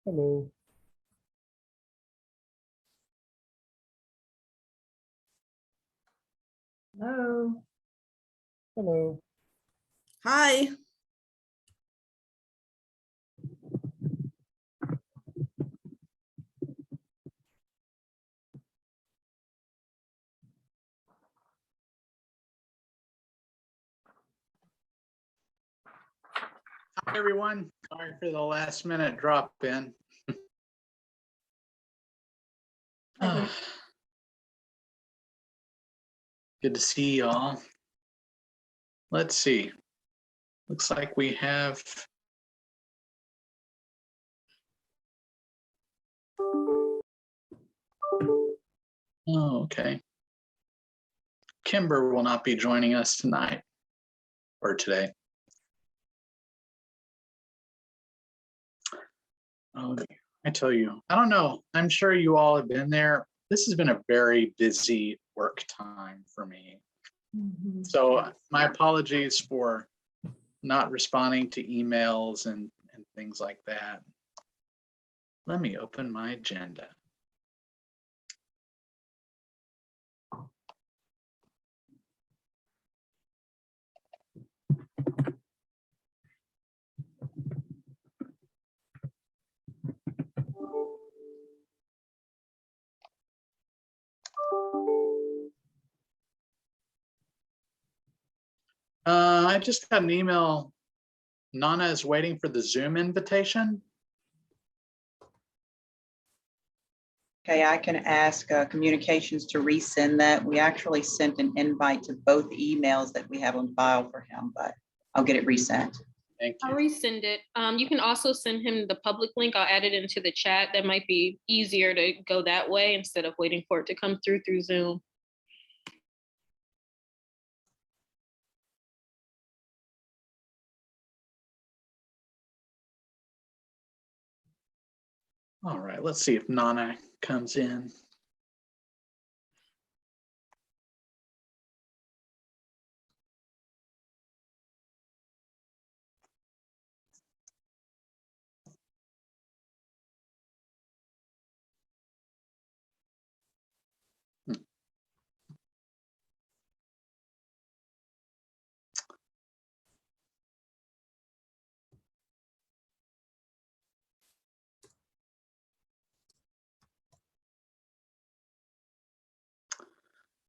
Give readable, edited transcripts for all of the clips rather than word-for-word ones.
Hello. Hello. Hello. Hi. Hi, everyone. Sorry for the last minute drop in. Good to see y'all. Let's see. Looks like we have okay. Kimber will not be joining us tonight or today. Oh, I tell you, I don't know. I'm sure you all have been there. This has been a very busy work time for me. So my apologies for not responding to emails and things like that. Let me open my agenda. I just got an email. Nana is waiting for the Zoom invitation. Okay, I can ask communications to resend that. We actually sent an invite to both emails that we have on file for him, but I'll get it resent. Thank I'll you. resend it. You can also send him the public link. I'll add it into the chat. That might be easier to go that way instead of waiting for it to come through Zoom. All right, let's see if Nana comes in.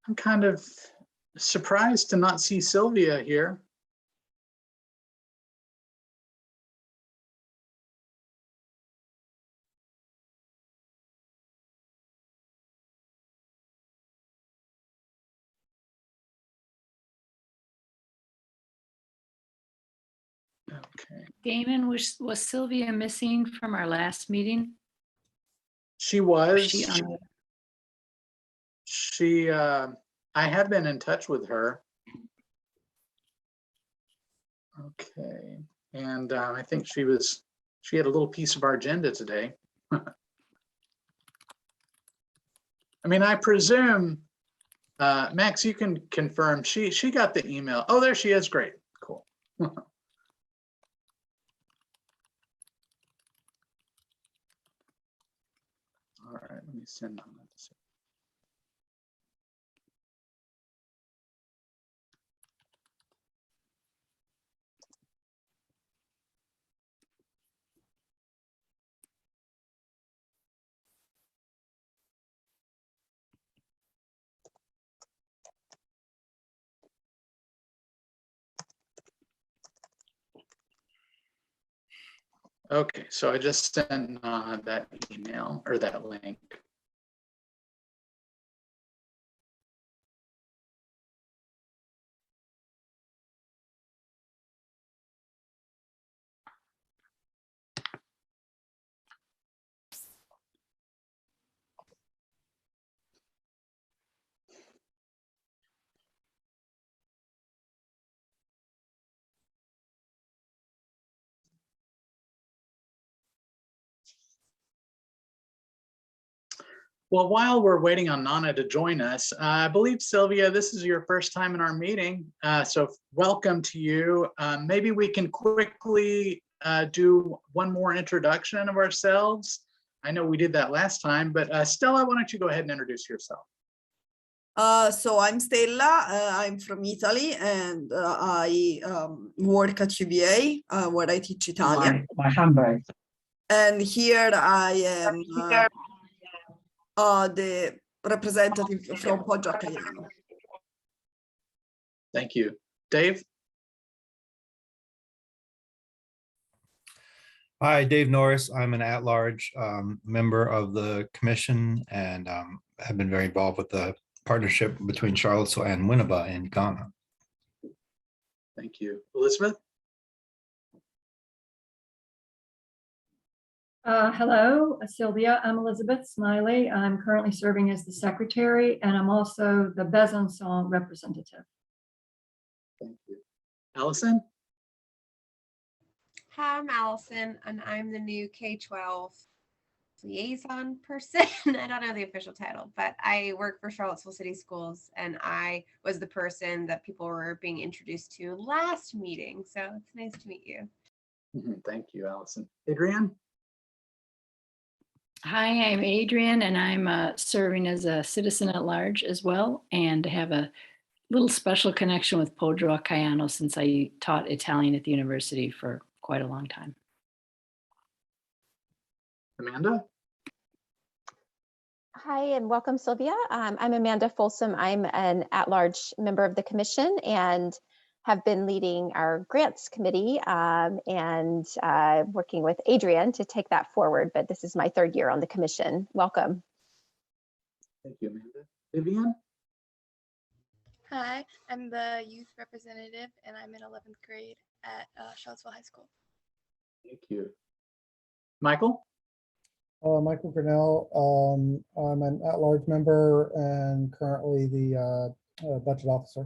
I'm kind of surprised to not see Sylvia here. Okay, Damon, was Sylvia missing from our last meeting? she was. She on- She, I have been in touch with her. Okay, and I think she had a little piece of our agenda today. I mean, I presume, Max, you can confirm she got the email. Oh, there she is. Great, cool. All right, let me send on that. Okay, so I just sent that email or that link. Well, while we're waiting on Nana to join us, I believe, Sylvia, this is your first time in our meeting. So welcome to you. Maybe we can quickly do one more introduction of ourselves. I know we did that last time, but Stella, why don't you go ahead and introduce yourself? So I'm Stella, I'm from Italy, and I work at UVA where I teach Italian. My handbag. And here I am the representative from Poggio a Caiano. Thank you. Dave? Hi, Dave Norris. I'm an at-large member of the commission and have been very involved with the partnership between Charlottesville and Winneba in Ghana. Thank you. Elizabeth? Hello, Sylvia. I'm Elizabeth Smiley. I'm currently serving as the secretary, and I'm also the Besançon representative. Thank you. Allison? Hi, I'm Allison, and I'm the new K-12 liaison person. I don't know the official title, but I work for Charlottesville City Schools, and I was the person that people were being introduced to last meeting. So it's nice to meet you. Thank you, Allison. Adrienne? Hi, I'm Adrienne, and I'm serving as a citizen at large as well, and have a little special connection with Poggio a Caiano since I taught Italian at the university for quite a long time. Amanda? Hi, and welcome, Sylvia. I'm Amanda Folsom. I'm an at-large member of the commission and have been leading our grants committee and working with Adrienne to take that forward. But this is my third year on the commission. Welcome. Thank you, Amanda. Vivian? Hi, I'm the youth representative and I'm in 11th grade at Charlottesville High School. Thank you. Michael? Michael Grinnell. I'm an at-large member and currently the budget officer.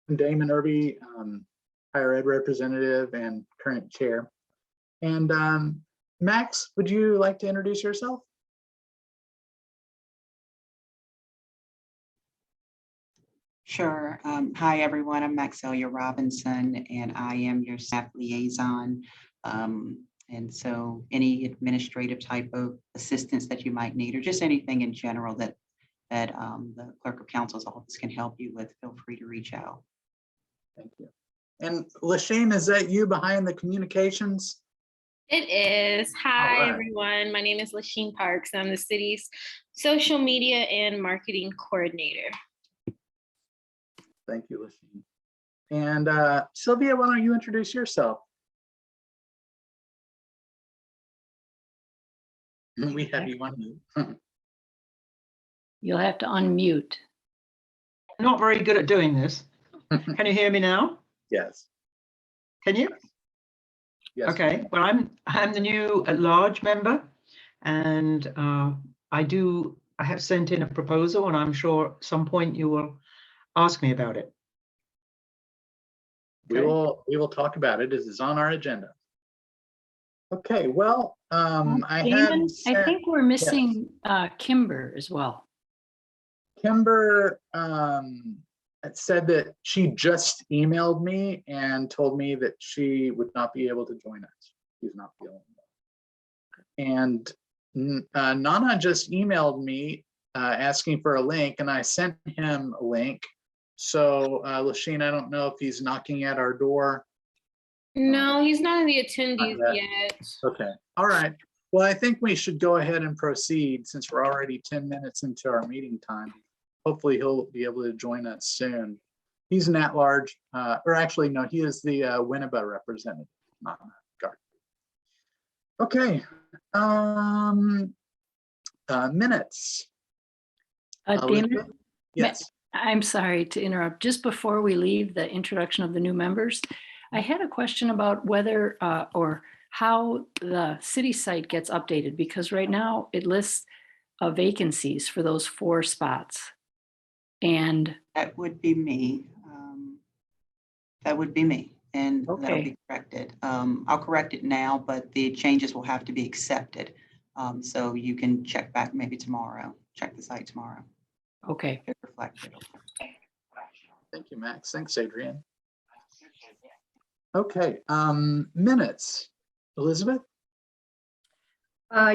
I'm Damon Irby, higher ed representative and current chair. And Max, would you like to introduce yourself? Sure. Hi, everyone. I'm Maxelia Robinson, and I am your staff liaison. And so any administrative type of assistance that you might need, or just anything in general that the clerk of council's office can help you with, feel free to reach out. Thank you. And Lashane, is that you behind the communications? It is. Hi, All right. everyone. My name is Lasheen Parks. I'm the city's social media and marketing coordinator. Thank you, Lashane. And Sylvia, why don't you introduce yourself? We have you on mute. You'll have to unmute. Not very good at doing this. Can you hear me now? Yes. Can you? Yes. Okay. Well, I'm the new at-large member, and I have sent in a proposal, and I'm sure at some point you will ask me about it. We will talk about it. This is on our agenda. Okay, well, I Damon, have I think we're missing Kimber as well. Kimber said that she just emailed me and told me that she would not be able to join us. She's not feeling well. And Nana just emailed me asking for a link, and I sent him a link. So Lasheen, I don't know if he's knocking at our door. No, he's not in the attendees Not yet. Okay, all right. Well, I think we should go ahead and proceed since we're already 10 minutes into our meeting time. Hopefully he'll be able to join us soon. He's an at-large, or actually, no, he is the Winneba representative, not Garden. Okay, minutes. Damon, Elizabeth? Yes. I'm sorry to interrupt. Just before we leave the introduction of the new members, I had a question about whether or how the city site gets updated, because right now it lists vacancies for those 4 spots. And That would be me. That would be me, and that'll Okay. be corrected. I'll correct it now, but the changes will have to be accepted. So you can check back maybe tomorrow, check the site tomorrow. okay, Get reflected. Thank you, Max. Thanks, Adrienne. Okay, minutes. Elizabeth?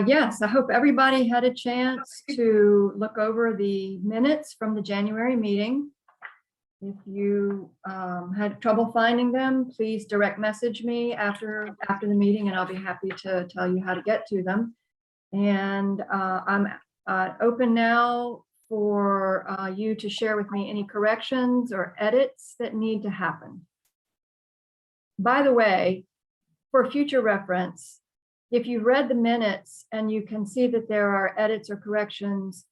Yes, I hope everybody had a chance to look over the minutes from the January meeting. If you had trouble finding them, please direct message me after the meeting and I'll be happy to tell you how to get to them. And I'm open now for you to share with me any corrections or edits that need to happen. By the way, for future reference, if you read the minutes and you can see that there are edits or corrections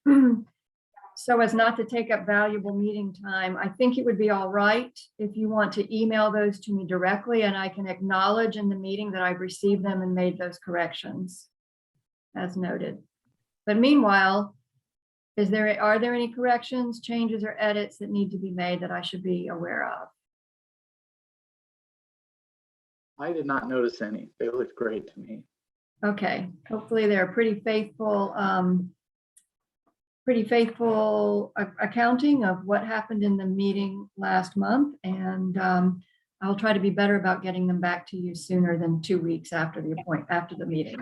so as not to take up valuable meeting time, I think it would be all right if you want to email those to me directly and I can acknowledge in the meeting that I've received them and made those corrections as noted. But meanwhile, are there any corrections, changes, or edits that need to be made that I should be aware of? I did not notice any. They looked great to me. Okay, hopefully they're pretty faithful accounting of what happened in the meeting last month. And I'll try to be better about getting them back to you sooner than 2 weeks after the meeting.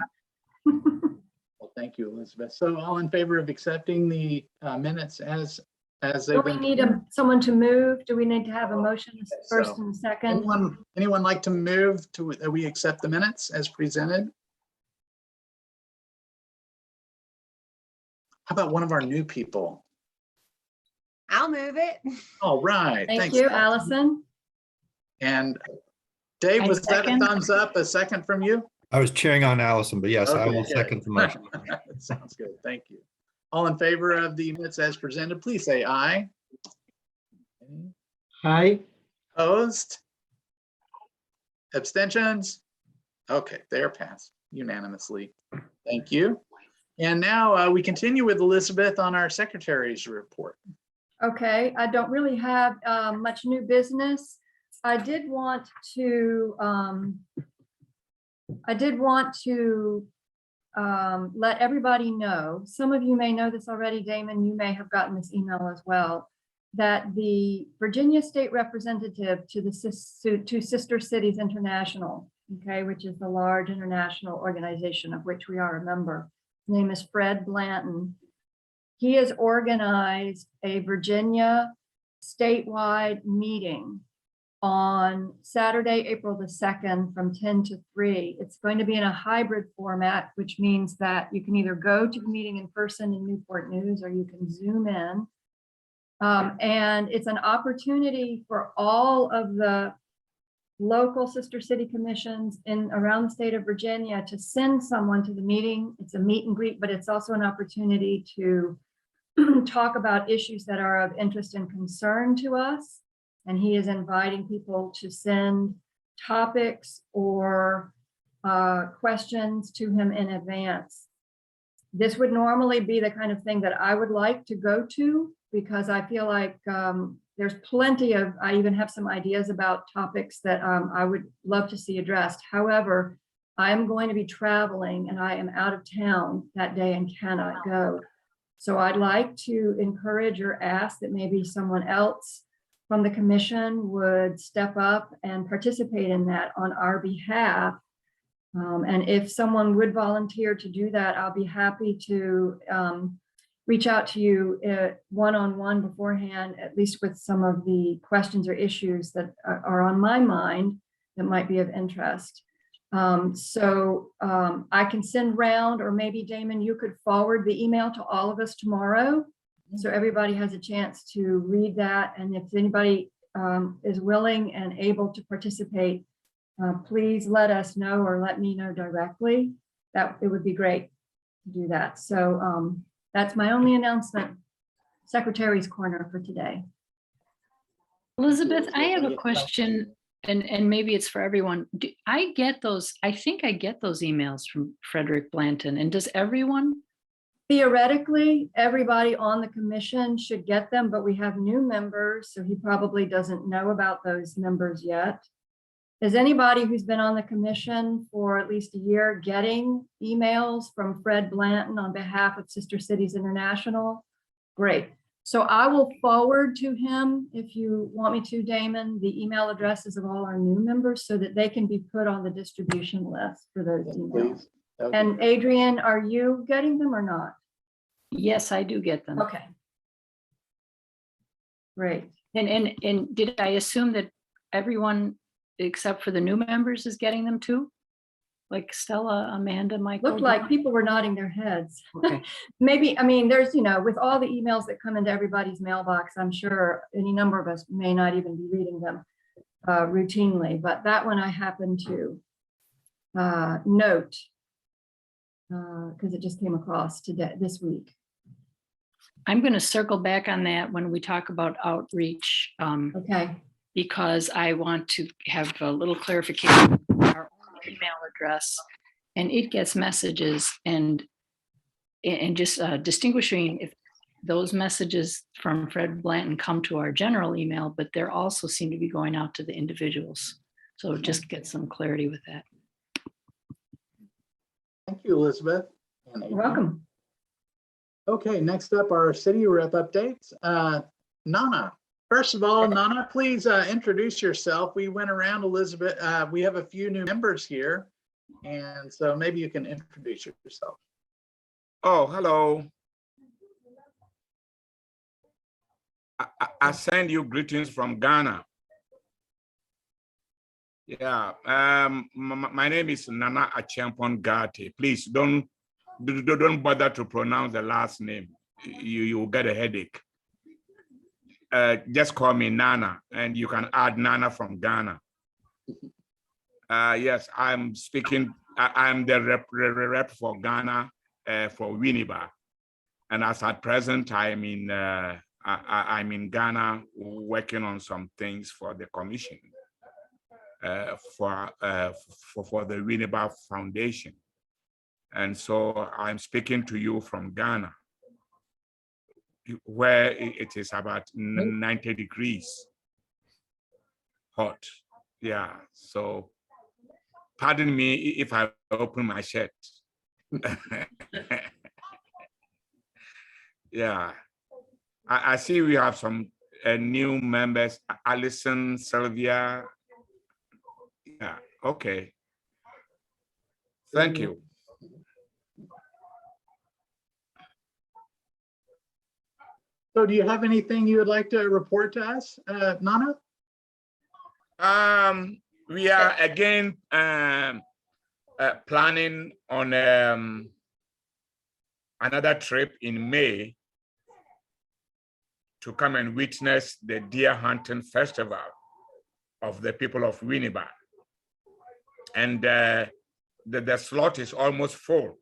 Well, thank you, Elizabeth. So all in favor of accepting the minutes as they've Do we been? need someone to move? Do we need to have a motion first So, and second? Anyone like to move to that we accept the minutes as presented? How about one of our new people? I'll move it. All right. Thank thanks, you, Allison. Allison. And Dave, I was that a second. thumbs up, a second from you? I was cheering on Allison, but yes, I Okay, will good. second the motion. Sounds good. Thank you. All in favor of the minutes as presented, please say aye. Hi. Opposed? Abstentions? Okay, they are passed unanimously. Thank you. And now we continue with Elizabeth on our secretary's report. Okay, I don't really have much new business. I did want to let everybody know, some of you may know this already, Damon, you may have gotten this email as well, that the Virginia State Representative to the Sister Cities International, okay, which is the large international organization of which we are a member. His name is Fred Blanton. He has organized a Virginia statewide meeting on Saturday, April the 2nd from 10 to 3. It's going to be in a hybrid format, which means that you can either go to the meeting in person in Newport News or you can Zoom in. And it's an opportunity for all of the local sister city commissions around the state of Virginia to send someone to the meeting. It's a meet and greet, but it's also an opportunity to talk about issues that are of interest and concern to us. And he is inviting people to send topics or questions to him in advance. This would normally be the kind of thing that I would like to go to, because I feel like there's plenty of, I even have some ideas about topics that I would love to see addressed. However, I'm going to be traveling and I am out of town that day and cannot go. So I'd like to encourage or ask that maybe someone else from the commission would step up and participate in that on our behalf. And if someone would volunteer to do that, I'll be happy to reach out to you one-on-one beforehand, at least with some of the questions or issues that are on my mind that might be of interest. I can send round, or maybe Damon, you could forward the email to all of us tomorrow, so everybody has a chance to read that. And if anybody is willing and able to participate, please let us know or let me know directly. That it would be great to do that. So that's my only announcement, Secretary's Corner for today. Elizabeth, I have a question, and maybe it's for everyone. I get those, I think I get those emails from Frederick Blanton, and does everyone? Theoretically, everybody on the commission should get them, but we have new members, so he probably doesn't know about those members yet. Is anybody who's been on the commission for at least a year getting emails from Fred Blanton on behalf of Sister Cities International? Great. So I will forward to him, if you want me to, Damon, the email addresses of all our new members so that they can be put on the distribution list for those Yes, emails. please. That would be And great. Adrian, are you getting them or not? Yes, I do get them. Okay. Great. And did I assume that everyone except for the new members is getting them too? Like Stella, Amanda, Michael? Looked like people were nodding their heads. Okay. Maybe, I mean, there's, with all the emails that come into everybody's mailbox, I'm sure any number of us may not even be reading them routinely, but that one I happen to note because it just came across today, this week. I'm going to circle back on that when we talk about outreach. Okay. Because I want to have a little clarification on our own email address, and it gets messages and just distinguishing if those messages from Fred Blanton come to our general email, but they're also seem to be going out to the individuals. So just get some clarity with that. Thank you, Elizabeth. And You're welcome. Okay, next up are city rep updates. Nana, first of all, Nana, please introduce yourself. We went around, Elizabeth. We have a few new members here, and so maybe you can introduce yourself. Oh, hello. I send you greetings from Ghana. Yeah, my name is Nana Acheampong Gate. Please don't bother to pronounce the last name. You will get a headache. Just call me Nana, and you can add Nana from Ghana. Yes, I'm speaking. I'm the rep for Ghana for Winneba, and as at present, I'm in Ghana working on some things for the commission for the Winneba Foundation, and so I'm speaking to you from Ghana, where it is about 90 degrees hot. Yeah, so pardon me if I open my shirt. Yeah, I see we have some new members, Alison, Sylvia. Yeah, okay. Thank you. So do you have anything you would like to report to us, Nana? We are again planning on another trip in May to come and witness the deer hunting festival of the people of Winneba. And the slot is almost full.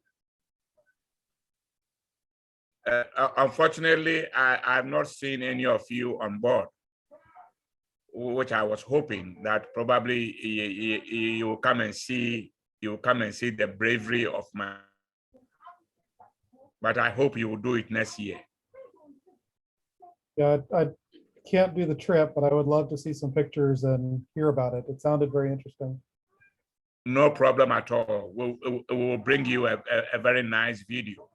Unfortunately, I've not seen any of you on board, which I was hoping that probably you will come and see. You will come and see the bravery of my. But I hope you will do it next year. Yeah, I can't do the trip, but I would love to see some pictures and hear about it. It sounded very interesting. No problem at all. We'll bring you a very nice video.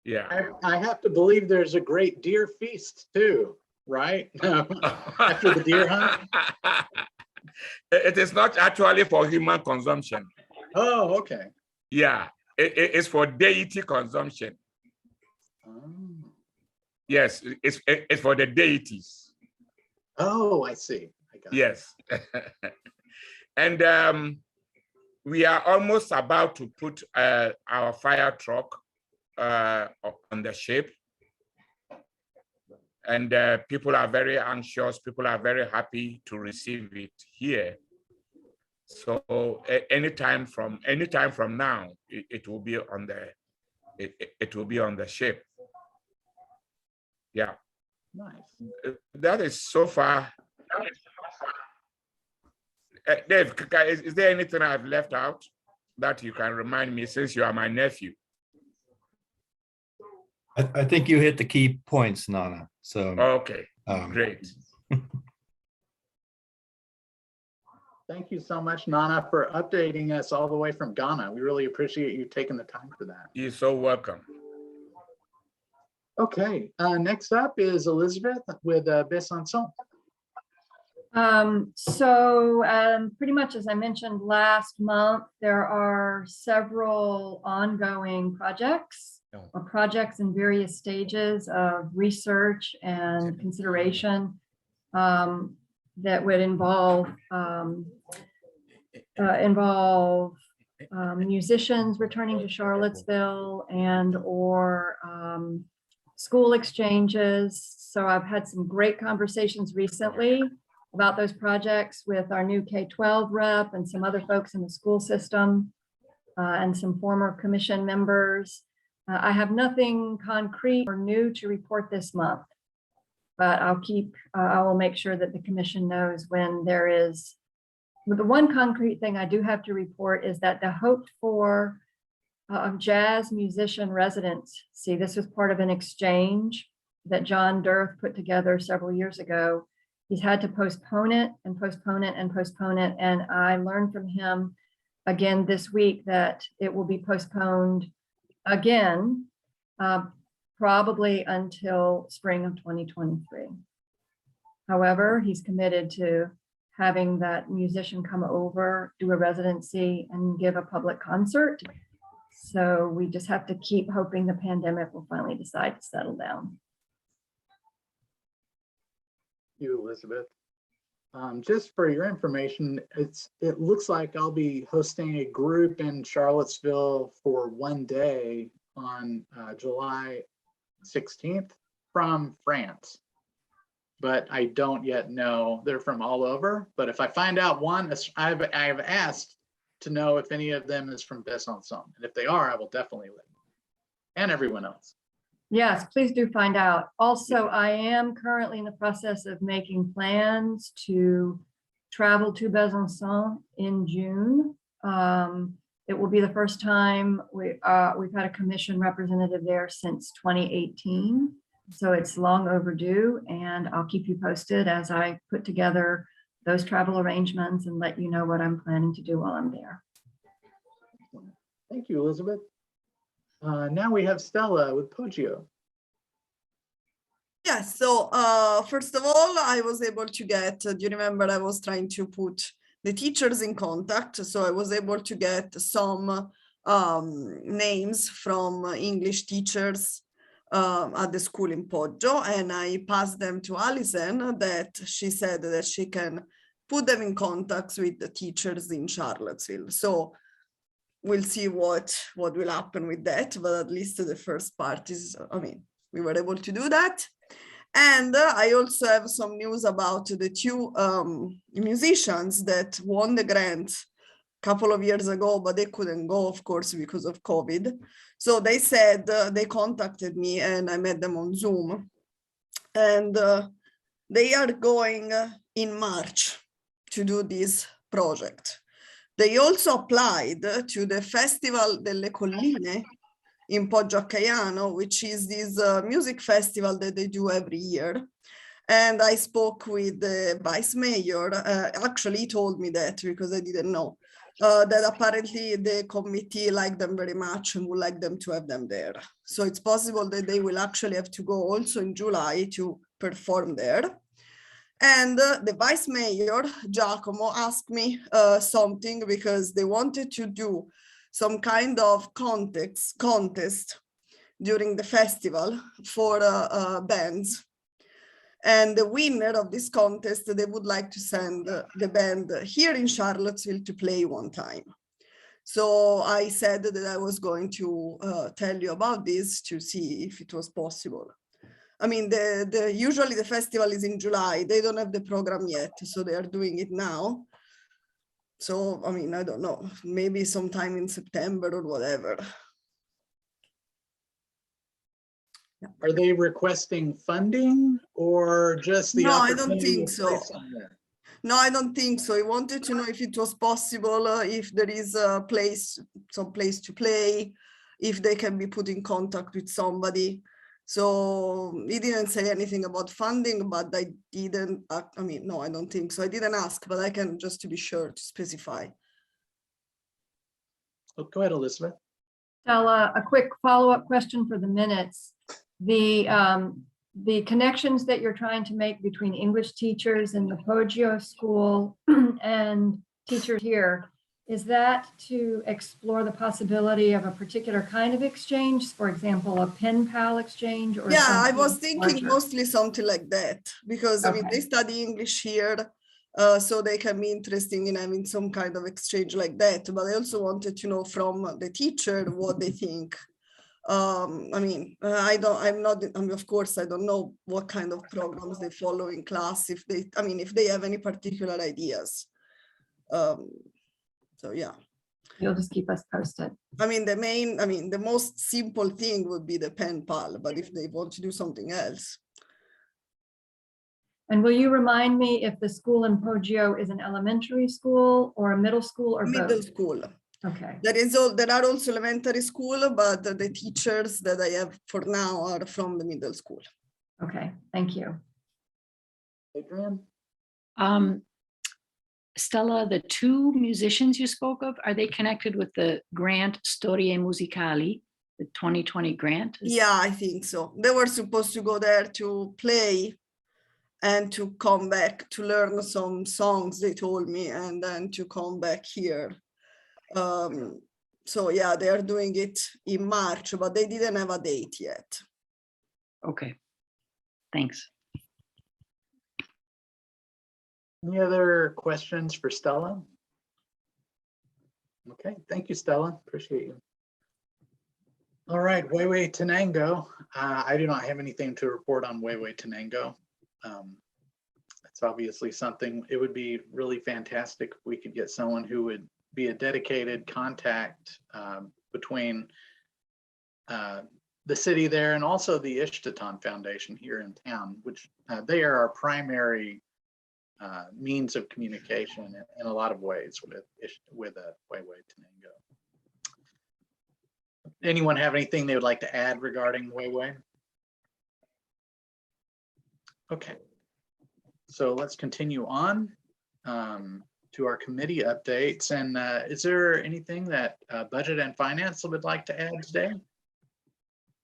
Yeah. I have to believe there's a great deer feast too, right? After the deer hunt? It is not actually for human consumption. Oh, okay. Yeah, it's for deity consumption. Oh. Yes, it's for the deities. Oh, I see. I got yes. And we are almost about to put our fire truck on the ship. And people are very anxious. People are very happy to receive it here. So anytime from now, it will be on the ship. Yeah. Nice. That is so far. Dave, is there anything I've left out that you can remind me, since you are my nephew? I think you hit the key points, Nana. So okay, great. Thank you so much, Nana, for updating us all the way from Ghana. We really appreciate you taking the time for that. You're so welcome. Okay, next up is Elizabeth with Besançon. Pretty much as I mentioned last month, there are several ongoing projects or projects in various stages of research and consideration that would involve musicians returning to Charlottesville and/or school exchanges. So I've had some great conversations recently about those projects with our new K-12 rep and some other folks in the school system and some former commission members. I have nothing concrete or new to report this month, but I will make sure that the commission knows when there is. But the one concrete thing I do have to report is that the hoped for jazz musician residency, this was part of an exchange that John Dirth put together several years ago. He's had to postpone it and postpone it and postpone it. And I learned from him again this week that it will be postponed again, probably until spring of 2023. However, he's committed to having that musician come over, do a residency and give a public concert. So we just have to keep hoping the pandemic will finally decide to settle down. Thank you, Elizabeth. Just for your information, it looks like I'll be hosting a group in Charlottesville for one day on July 16th from France. But I don't yet know. They're from all over. But if I find out one, I've asked to know if any of them is from Besançon. And if they are, I will definitely let you know. And everyone else. Yes, please do find out. Also, I am currently in the process of making plans to travel to Besançon in June. It will be the first time we've had a commission representative there since 2018. So it's long overdue, and I'll keep you posted as I put together those travel arrangements and let you know what I'm planning to do while I'm there. Thank you, Elizabeth. Now we have Stella with Poggio. Yeah, so first of all, I was able to get, do you remember I was trying to put the teachers in contact? So I was able to get some names from English teachers at the school in Poggio, and I passed them to Alison that she said that she can put them in contact with the teachers in Charlottesville. So we'll see what will happen with that, but at least the first part is, I mean, we were able to do that. And I also have some news about the two musicians that won the grant a couple of years ago, but they couldn't go, of course, because of COVID. So they said, they contacted me and I met them on Zoom. And they are going in March to do this project. They also applied to the Festival delle Colline in Poggio a Caiano, which is this music festival that they do every year. And I spoke with the vice mayor. Actually, he told me that because I didn't know. That apparently the committee liked them very much and would like them to have them there. So it's possible that they will actually have to go also in July to perform there. And the vice mayor, Giacomo, asked me something because they wanted to do some kind of contest during the festival for bands. And the winner of this contest, they would like to send the band here in Charlottesville to play one time. So I said that I was going to tell you about this to see if it was possible. I mean, usually the festival is in July. They don't have the program yet, so they are doing it now. So, I mean, I don't know, maybe sometime in September or whatever. Yeah. Are they requesting funding or just the No, I opportunity don't think to so. play somewhere? No, I don't think so. I wanted to know if it was possible, if there is a place, some place to play, if they can be put in contact with somebody. So he didn't say anything about funding, but I didn't, I mean, no, I don't think so. I didn't ask, but I can just to be sure to specify. Oh, go ahead, Elizabeth. Stella, a quick follow-up question for the minutes. the connections that you're trying to make between English teachers in the Poggio School and teachers here, is that to explore the possibility of a particular kind of exchange, for example, a pen pal exchange? Or Yeah, I something was thinking larger? mostly something like that, because I mean, Okay. they study English here, so they can be interesting in having some kind of exchange like that. But I also wanted to know from the teacher what they think. I mean, of course, I don't know what kind of programs they follow in class, if they have any particular ideas. So yeah. You'll just keep us posted. The most simple thing would be the pen pal, but if they want to do something else. And will you remind me if the school in Poggio is an elementary school or a middle school or Middle both? school. Okay, There are also elementary school, but the teachers that I have for now are from the middle school. okay, thank you. Adrian? Stella, the two musicians you spoke of, are they connected with the grant Storie Musicali, the 2020 grant? Yeah, I think so. They were supposed to go there to play and to come back to learn some songs, they told me, and then to come back here. So yeah, they are doing it in March, but they didn't have a date yet. Okay, thanks. Any other questions for Stella? Okay, thank you, Stella. Appreciate you. All right, Wewe Tenango. I do not have anything to report on Wewe Tenango. It's obviously something, it would be really fantastic if we could get someone who would be a dedicated contact between the city there and also the Ishtaton Foundation here in town, which they are our primary means of communication in a lot of ways with Wewe Tenango. Anyone have anything they would like to add regarding Wewe? Okay, so let's continue on to our committee updates. And is there anything that Budget and Finance would like to add today?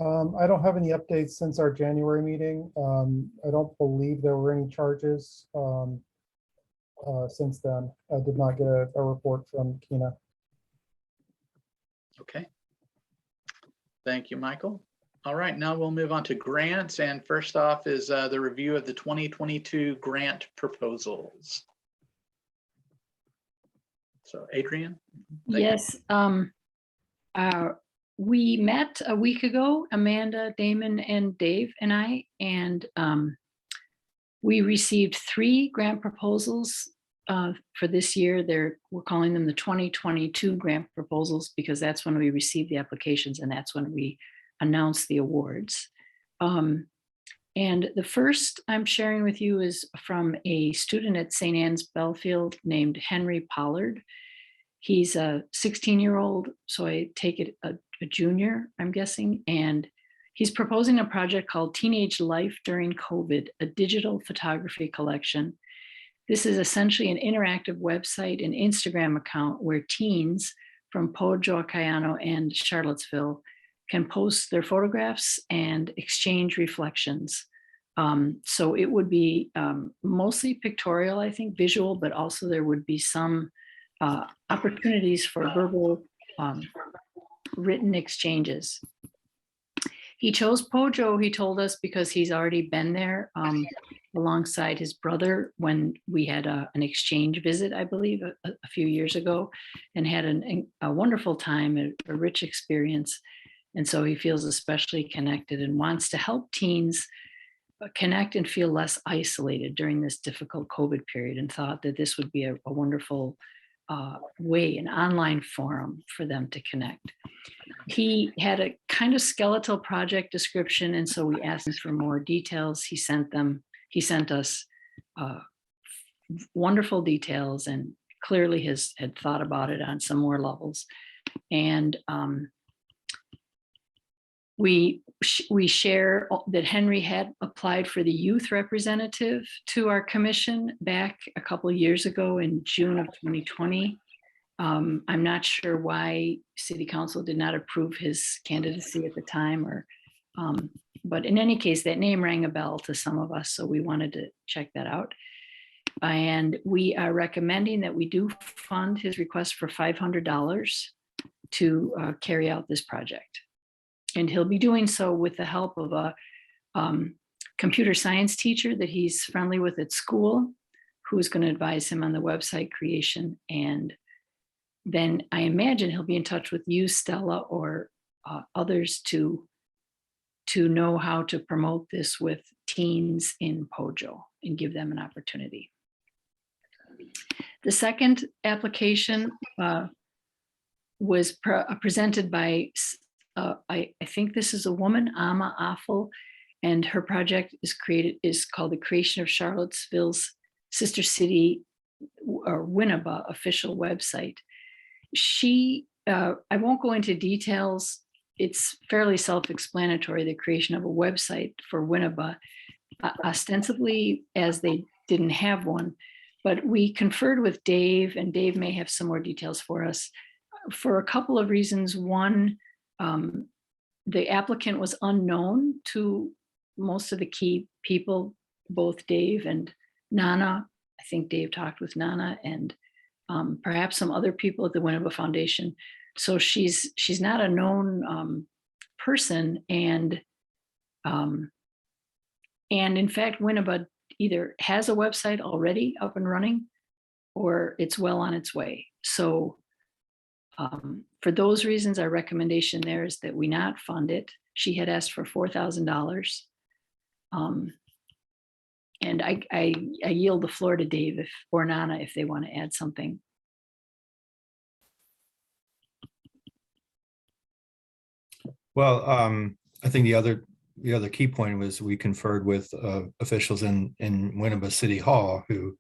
I don't have any updates since our January meeting. I don't believe there were any charges since then. I did not get a report from Kina. Okay. Thank you, Michael. All right, now we'll move on to grants. And first off is the review of the 2022 grant proposals. So Adrian. Yes, we met a week ago, Amanda, Damon, and Dave and I, and we received 3 grant proposals for this year. We're calling them the 2022 grant proposals because that's when we received the applications and that's when we announced the awards. And the first I'm sharing with you is from a student at St. Anne's Belfield named Henry Pollard. He's a 16-year-old, so I take it a junior, I'm guessing, and he's proposing a project called Teenage Life During COVID, a digital photography collection. This is essentially an interactive website and Instagram account where teens from Poggio a Caiano and Charlottesville can post their photographs and exchange reflections. So it would be mostly pictorial, I think, visual, but also there would be some opportunities for verbal written exchanges. He chose Poggio, he told us, because he's already been there alongside his brother when we had an exchange visit, I believe, a few years ago, and had a wonderful time, a rich experience. And so he feels especially connected and wants to help teens connect and feel less isolated during this difficult COVID period, and thought that this would be a wonderful way, an online forum for them to connect. He had a kind of skeletal project description, and so we asked him for more details. He sent us wonderful details and clearly had thought about it on some more levels. And we share that Henry had applied for the youth representative to our commission back a couple of years ago in June of 2020. I'm not sure why City Council did not approve his candidacy at the time, or But in any case, that name rang a bell to some of us, so we wanted to check that out. And we are recommending that we do fund his request for $500 to carry out this project. And he'll be doing so with the help of a computer science teacher that he's friendly with at school, who is going to advise him on the website creation. And then I imagine he'll be in touch with you, Stella, or others to know how to promote this with teens in Pojo and give them an opportunity. The second application was presented by, I think this is a woman, Ama Affel, and her project is called the Creation of Charlottesville's Sister City or Winneba official website. I won't go into details. It's fairly self-explanatory, the creation of a website for Winneba, ostensibly as they didn't have one. But we conferred with Dave, and Dave may have some more details for us for a couple of reasons. One, the applicant was unknown to most of the key people, both Dave and Nana. I think Dave talked with Nana and perhaps some other people at the Winneba Foundation. So she's not a known person, and in fact, Winneba either has a website already up and running, or it's well on its way. So for those reasons, our recommendation there is that we not fund it. She had asked for $4,000. And I yield the floor to Dave or Nana if they want to add something. Well, I think the other key point was we conferred with officials in Winneba City Hall who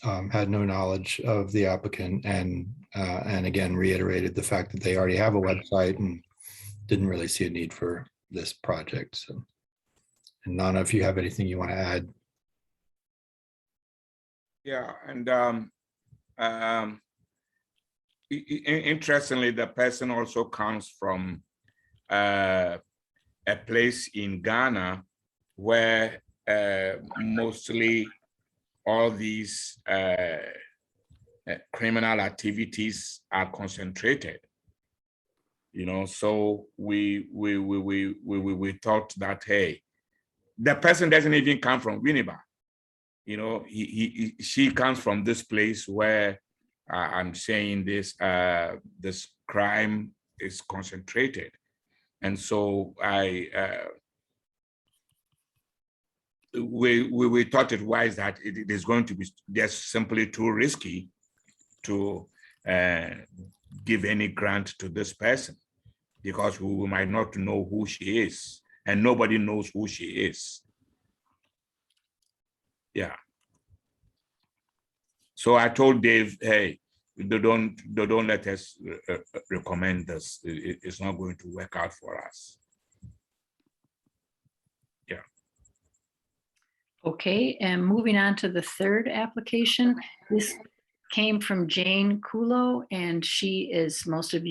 had no knowledge of the applicant, and again reiterated the fact that they already have a website and didn't really see a need for this project. So, and Nana, if you have anything you want to add. Yeah, and interestingly, the person also comes from a place in Ghana where mostly all these criminal activities are concentrated. You know, so we thought that, hey, the person doesn't even come from Winneba. You know, she comes from this place where I'm saying this this crime is concentrated, and so we thought it wise that it is going to be just simply too risky to give any grant to this person, because we might not know who she is, and nobody knows who she is. Yeah. So I told Dave, hey, they don't let us recommend this. It's not going to work out for us. Yeah. Okay, and moving on to the third application. This came from Jane Kulo, and she is, some of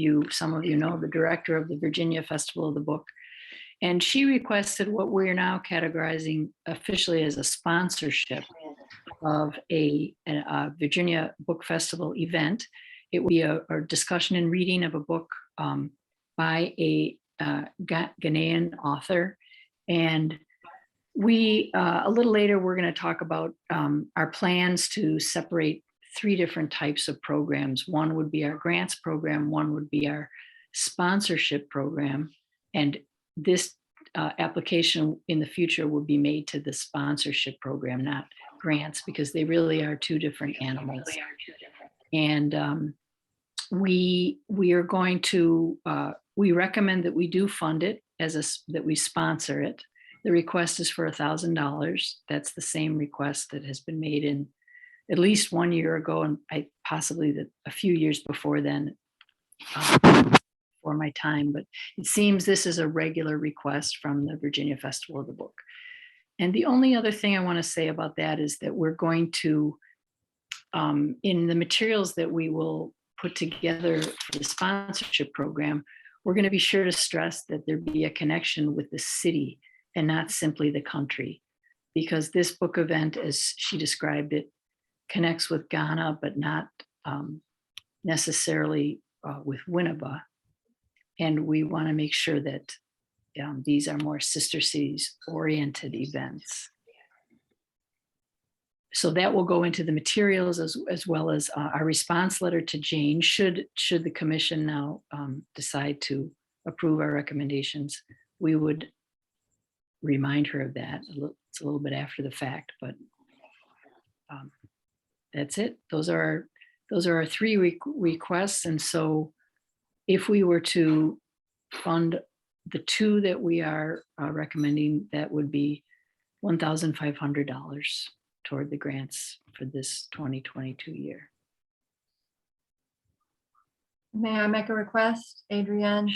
you know, the director of the Virginia Festival of the Book. And she requested what we're now categorizing officially as a sponsorship of a Virginia Book Festival event. It would be a discussion and reading of a book by a Ghanaian author. And we, a little later, we're going to talk about our plans to separate 3 different types of programs. One would be our grants program, one would be our sponsorship program, and this application in the future will be made to the sponsorship program, not grants, because they really are 2 different animals. And we are going to, we recommend that we do fund it that we sponsor it. The request is for $1,000. That's the same request that has been made in at least 1 year ago, and possibly a few years before then, for my time, but it seems this is a regular request from the Virginia Festival of the Book. And the only other thing I want to say about that is that we're going to, in the materials that we will put together for the sponsorship program, we're going to be sure to stress that there be a connection with the city and not simply the country, because this book event, as she described it, connects with Ghana, but not necessarily with Winneba. And we want to make sure that these are more sister cities oriented events. So that will go into the materials as well as our response letter to Jane, should the commission now decide to approve our recommendations. We would remind her of that. It's a little bit after the fact, but that's it. Those are our three requests. And so if we were to fund the two that we are recommending, that would be $1,500 toward the grants for this 2022 year. May I make a request, Adrienne?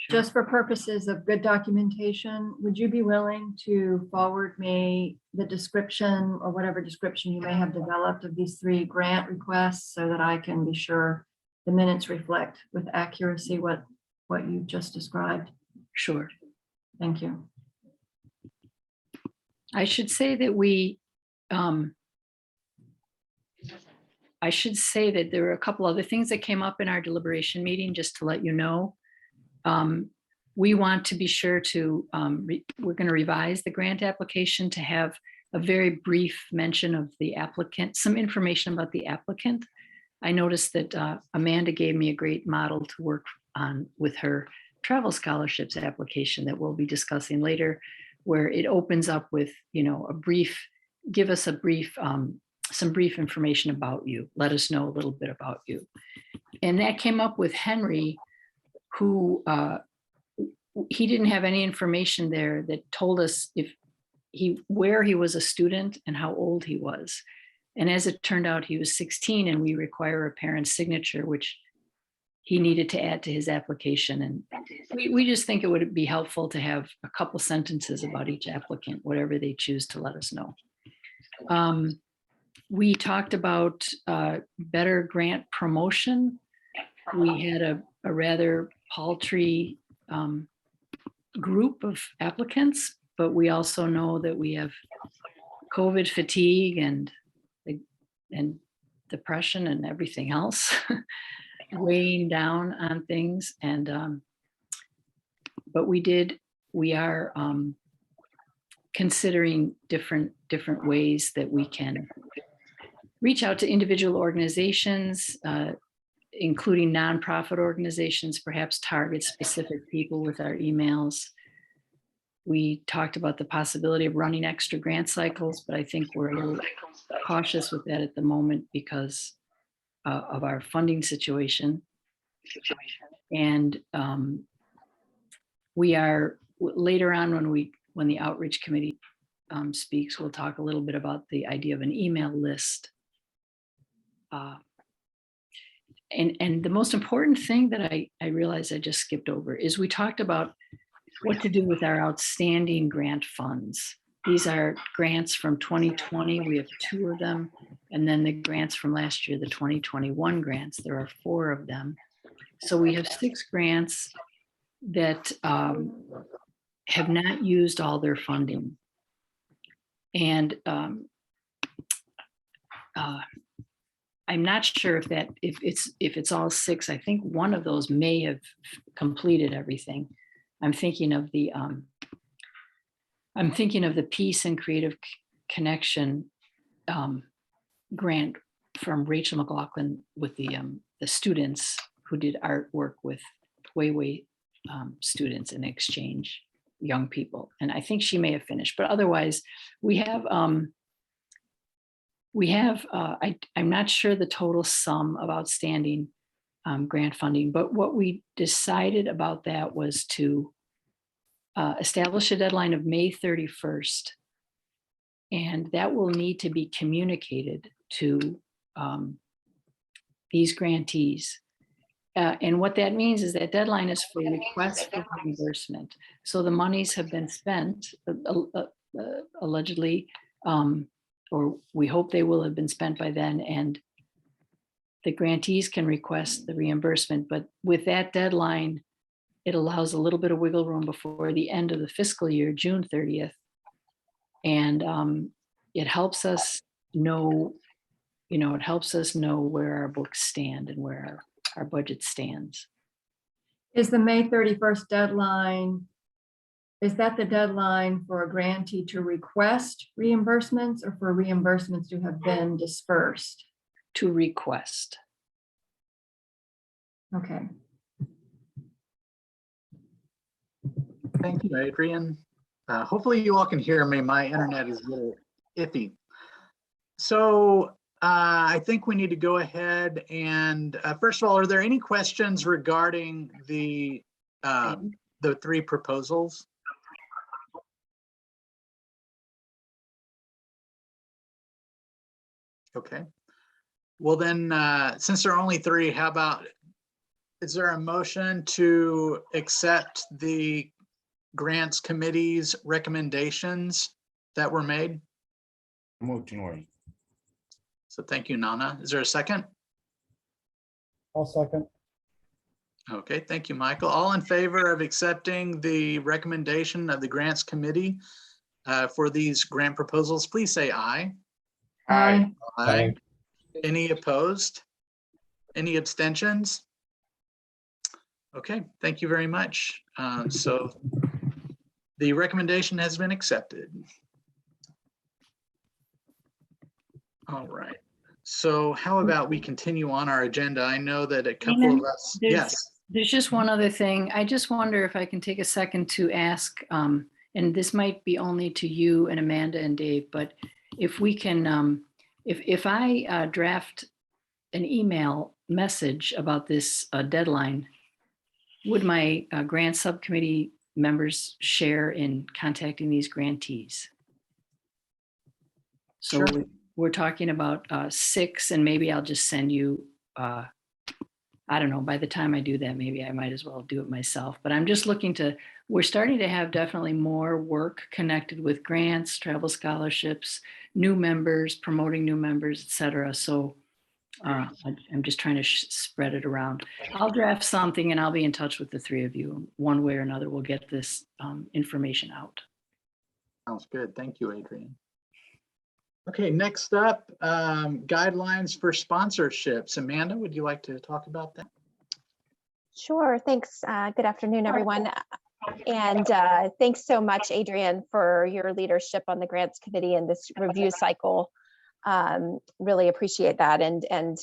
Just for purposes of good documentation, would you be willing to forward me the description or whatever description you may have developed of these three grant requests so that I can be sure the minutes reflect with accuracy what you just described? Sure. Thank you. I should say that we, I should say that there were a couple other things that came up in our deliberation meeting, just to let you know. We want to be sure to, we're going to revise the grant application to have a very brief mention of the applicant, some information about the applicant. I noticed that Amanda gave me a great model to work on with her travel scholarships application that we'll be discussing later, where it opens up with, a brief, give us a brief, some brief information about you. Let us know a little bit about you. And that came up with Henry, who he didn't have any information there that told us where he was a student and how old he was. And as it turned out, he was 16, and we require a parent's signature, which he needed to add to his application. And we just think it would be helpful to have a couple sentences about each applicant, whatever they choose to let us know. We talked about better grant promotion. We had a rather paltry group of applicants, but we also know that we have COVID fatigue and depression and everything else weighing down on things. And but we are considering different ways that we can reach out to individual organizations, including nonprofit organizations, perhaps target specific people with our emails. We talked about the possibility of running extra grant cycles, but I think we're a little cautious with that at the moment because of our funding situation. And we are later on when the outreach committee speaks, we'll talk a little bit about the idea of an email list. And the most important thing that I realized I just skipped over is we talked about what to do with our outstanding grant funds. These are grants from 2020. We have 2 of them. And then the grants from last year, the 2021 grants, there are 4 of them. So we have 6 grants that have not used all their funding. And I'm not sure if it's all 6. I think one of those may have completed everything. I'm thinking of the Peace and Creative Connection grant from Rachel McLaughlin with the students who did artwork with Huawei students in exchange, young people. And I think she may have finished, but otherwise we have I'm not sure the total sum of outstanding grant funding, but what we decided about that was to establish a deadline of May 31st. And that will need to be communicated to these grantees. And what that means is that deadline is for requests for reimbursement. So the monies have been spent, allegedly, or we hope they will have been spent by then, and the grantees can request the reimbursement. But with that deadline, it allows a little bit of wiggle room before the end of the fiscal year, June 30th. And it helps us know, it helps us know where our books stand and where our budget stands. Is the May 31st deadline, is that the deadline for a grantee to request reimbursements or for reimbursements to have been dispersed? To request. Okay. Thank you, Adrian. Hopefully you all can hear me. My internet is a little iffy. So I think we need to go ahead and first of all, are there any questions regarding the 3 proposals? Okay. Well then, since there are only 3, how about, is there a motion to accept the grants committee's recommendations that were made? Move to Nori. So thank you, Nana. Is there a second? I'll second. Okay, thank you, Michael. All in favor of accepting the recommendation of the grants committee for these grant proposals, please say aye. Aye. Aye. Any opposed? Any abstentions? Okay, thank you very much. So the recommendation has been accepted. All right. So how about we continue on our agenda? I know that a couple of us, yes. There's just one other thing. I just wonder if I can take a second to ask, and this might be only to you and Amanda and Dave, but if we can, if I draft an email message about this deadline, would my grant subcommittee members share in contacting these grantees? So Sure. We're talking about 6, and maybe I'll just send you, I don't know, by the time I do that, maybe I might as well do it myself. But I'm just looking to, we're starting to have definitely more work connected with grants, travel scholarships, new members, promoting new members, et cetera. So I'm just trying to spread it around. I'll draft something and I'll be in touch with the 3 of you. One way or another, we'll get this information out. Sounds good. Thank you, Adrian. Okay, next up, guidelines for sponsorships. Amanda, would you like to talk about that? Sure, thanks. Good afternoon, everyone. And thanks so much, Adrian, for your leadership on the grants committee and this review cycle. Really appreciate that. And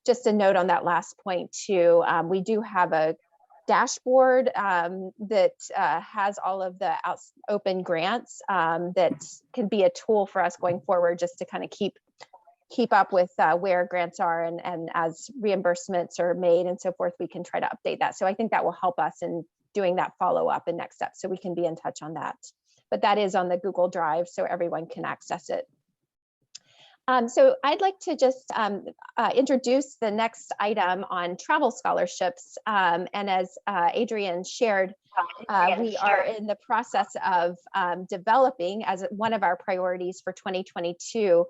just a note on that last point too, we do have a dashboard that has all of the open grants that can be a tool for us going forward, just to kind of keep up with where grants are, and as reimbursements are made and so forth, we can try to update that. So I think that will help us in doing that follow-up and next steps, so we can be in touch on that. But that is on the Google Drive, so everyone can access it. So I'd like to just introduce the next item on travel scholarships. And as Adrian shared, we are in the process of developing, as one of our priorities for 2022,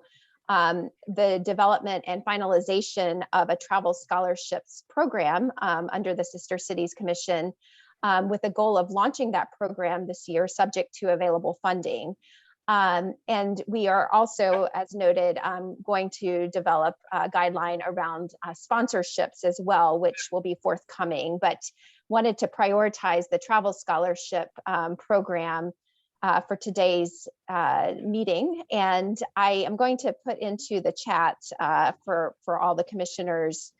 the development and finalization of a travel scholarships program under the Sister Cities Commission, with the goal of launching that program this year, subject to available funding. And we are also, as noted, going to develop a guideline around sponsorships as well, which will be forthcoming, but wanted to prioritize the travel scholarship program for today's meeting. And I am going to put into the chat for all the commissioners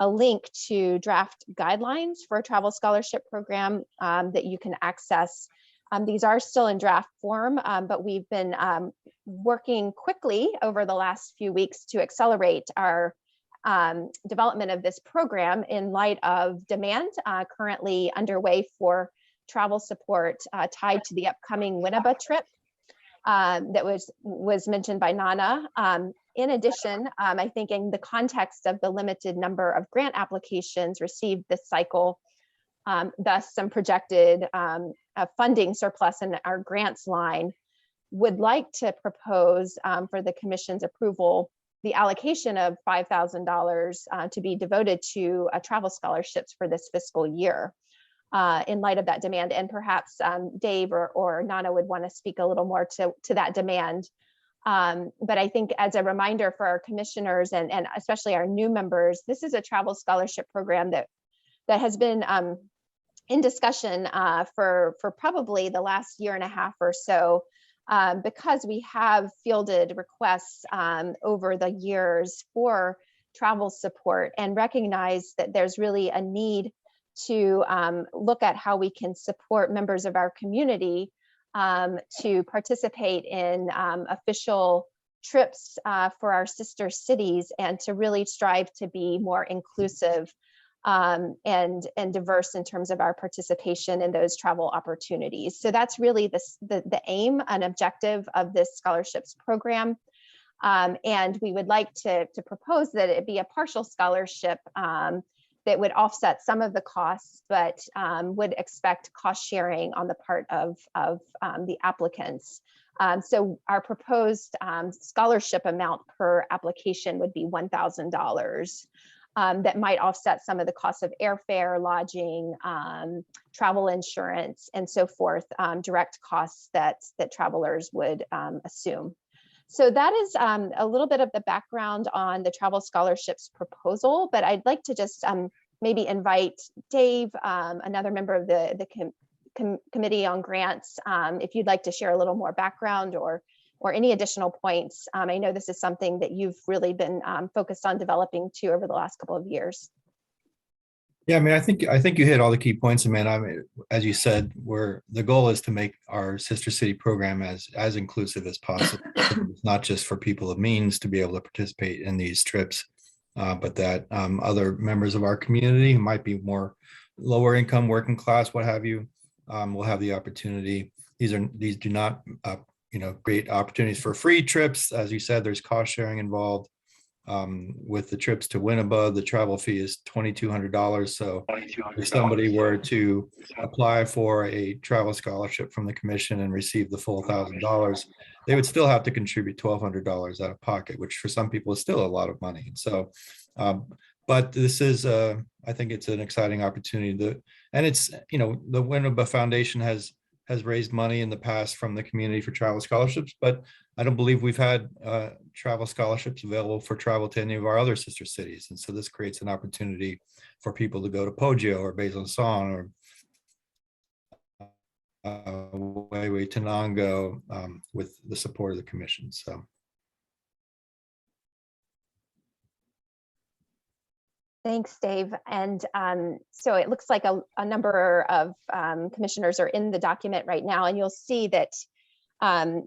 a link to draft guidelines for a travel scholarship program that you can access. These are still in draft form, but we've been working quickly over the last few weeks to accelerate our development of this program in light of demand currently underway for travel support tied to the upcoming Winneba trip that was mentioned by Nana. In addition, I think in the context of the limited number of grant applications received this cycle, thus some projected funding surplus in our grants line, would like to propose for the Commission's approval the allocation of $5,000 to be devoted to travel scholarships for this fiscal year. in light of that demand. And perhaps Dave or Nana would want to speak a little more to that demand. But I think as a reminder for our commissioners and especially our new members, this is a travel scholarship program that has been in discussion for probably the last year and a half or so, because we have fielded requests over the years for travel support and recognize that there's really a need to look at how we can support members of our community to participate in official trips for our sister cities and to really strive to be more inclusive and diverse in terms of our participation in those travel opportunities. So that's really the aim and objective of this scholarships program. And we would like to propose that it be a partial scholarship that would offset some of the costs, but would expect cost sharing on the part of the applicants. So our proposed scholarship amount per application would be $1,000. That might offset some of the costs of airfare, lodging, travel insurance, and so forth, direct costs that travelers would assume. So that is a little bit of the background on the travel scholarships proposal, but I'd like to just maybe invite Dave, another member of the Committee on Grants, if you'd like to share a little more background or any additional points. I know this is something that you've really been focused on developing too over the last couple of years. Yeah, I mean, I think you hit all the key points, Amanda. I mean, as you said, the goal is to make our sister city program as inclusive as possible. It's not just for people of means to be able to participate in these trips, but that other members of our community who might be more lower income, working class, what have you, will have the opportunity. These do not great opportunities for free trips. As you said, there's cost sharing involved. With the trips to Winneba, the travel fee is $2,200. So if somebody were to apply for a travel scholarship from the commission and receive the full $1,000, they would still have to contribute $1,200 out of pocket, which for some people is still a lot of money. So, but this is, I think it's an exciting opportunity. And it's, the Winneba Foundation has raised money in the past from the community for travel scholarships, but I don't believe we've had travel scholarships available for travel to any of our other sister cities. And so this creates an opportunity for people to go to Poggio or Besançon or Wayway Tenango with the support of the commission. So. Thanks, Dave. And so it looks like a number of commissioners are in the document right now, and you'll see that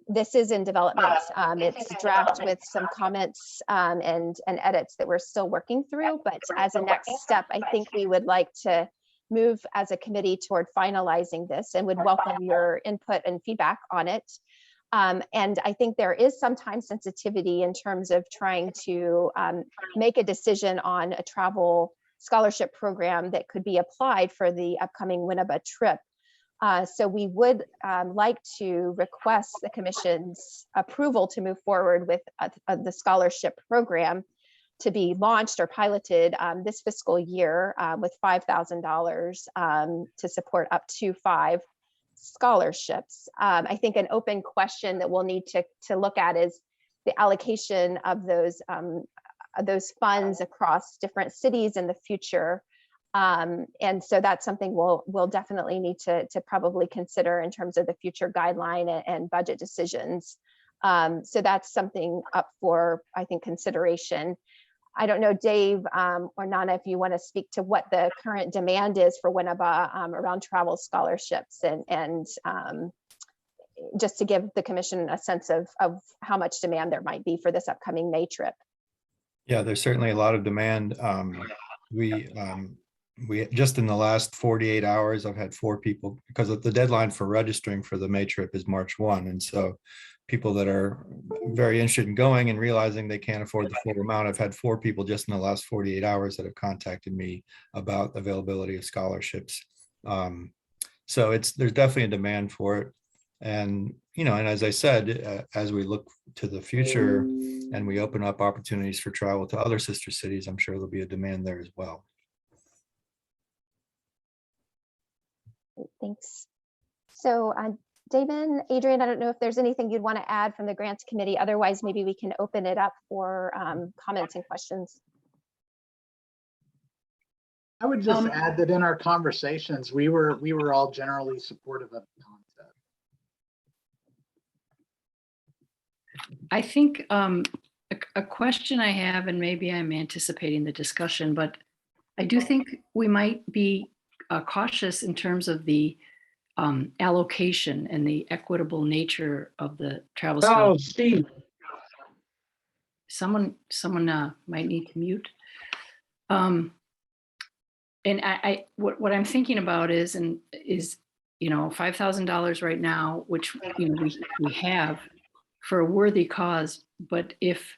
this is in development. It's draft with some comments and edits that we're still working through. But as a next step, I think we would like to move as a committee toward finalizing this and would welcome your input and feedback on it. And I think there is some time sensitivity in terms of trying to make a decision on a travel scholarship program that could be applied for the upcoming Winneba trip. So we would like to request the commission's approval to move forward with the scholarship program to be launched or piloted this fiscal year with $5,000 to support up to 5 scholarships. I think an open question that we'll need to look at is the allocation of those funds across different cities in the future. And so that's something we'll definitely need to probably consider in terms of the future guideline and budget decisions. So that's something up for, I think, consideration. I don't know, Dave or Nana, if you want to speak to what the current demand is for Winneba around travel scholarships and just to give the commission a sense of how much demand there might be for this upcoming May trip. Yeah, there's certainly a lot of demand. We just in the last 48 hours, I've had 4 people, because the deadline for registering for the May trip is March 1. And so people that are very interested in going and realizing they can't afford the full amount. I've had 4 people just in the last 48 hours that have contacted me about availability of scholarships. So there's definitely a demand for it. And, and as I said, as we look to the future and we open up opportunities for travel to other sister cities, I'm sure there'll be a demand there as well. Great, thanks. So Damon, Adrian, I don't know if there's anything you'd want to add from the grants committee. Otherwise, maybe we can open it up for comments and questions. I would just add that in our conversations, we were all generally supportive of the concept. I think a question I have, and maybe I'm anticipating the discussion, but I do think we might be cautious in terms of the allocation and the equitable nature of the travel Oh, scholarship. Steve. Someone might need to mute. And what I'm thinking about is $5,000 right now, which we have for a worthy cause. But if,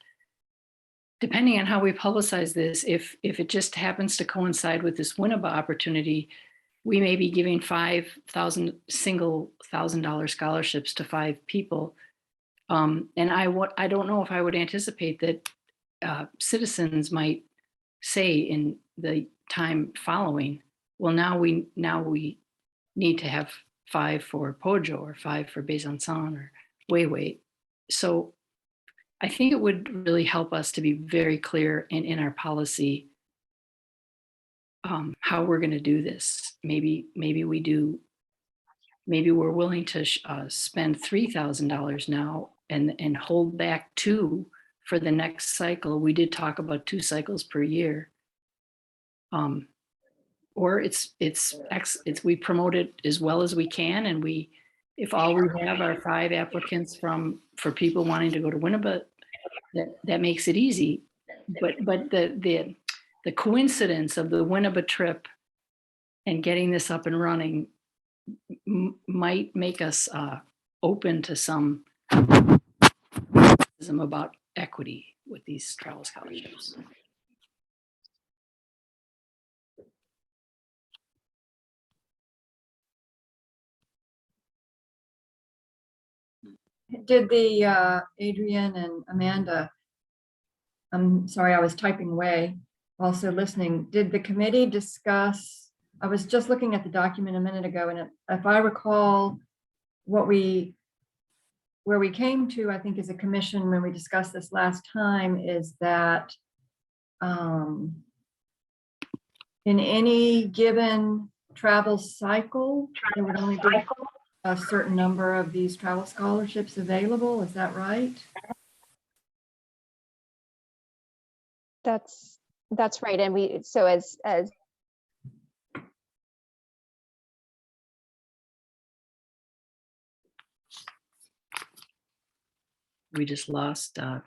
depending on how we publicize this, if it just happens to coincide with this Winneba opportunity, we may be giving single $1,000 scholarships to 5 people. And I don't know if I would anticipate that citizens might say in the time following, well, now we need to have 5 for Pojo or 5 for Besançon or Weiwei. So I think it would really help us to be very clear in our policy how we're going to do this. Maybe we're willing to spend $3,000 now and hold back 2 for the next cycle. We did talk about 2 cycles per year. Or we promote it as well as we can, and if all we have are 5 applicants for people wanting to go to Winneba, that makes it easy. But the coincidence of the Winneba trip and getting this up and running might make us open to some criticism about equity with these travel scholarships. Did the Adrian and Amanda, I'm sorry, I was typing away, also listening. Did the committee discuss, I was just looking at the document a minute ago, and if I recall where we came to, I think as a commission when we discussed this last time, is that in any given travel cycle, there would only be a certain number of these travel scholarships available. Is that right? That's right. And as we just lost Yeah.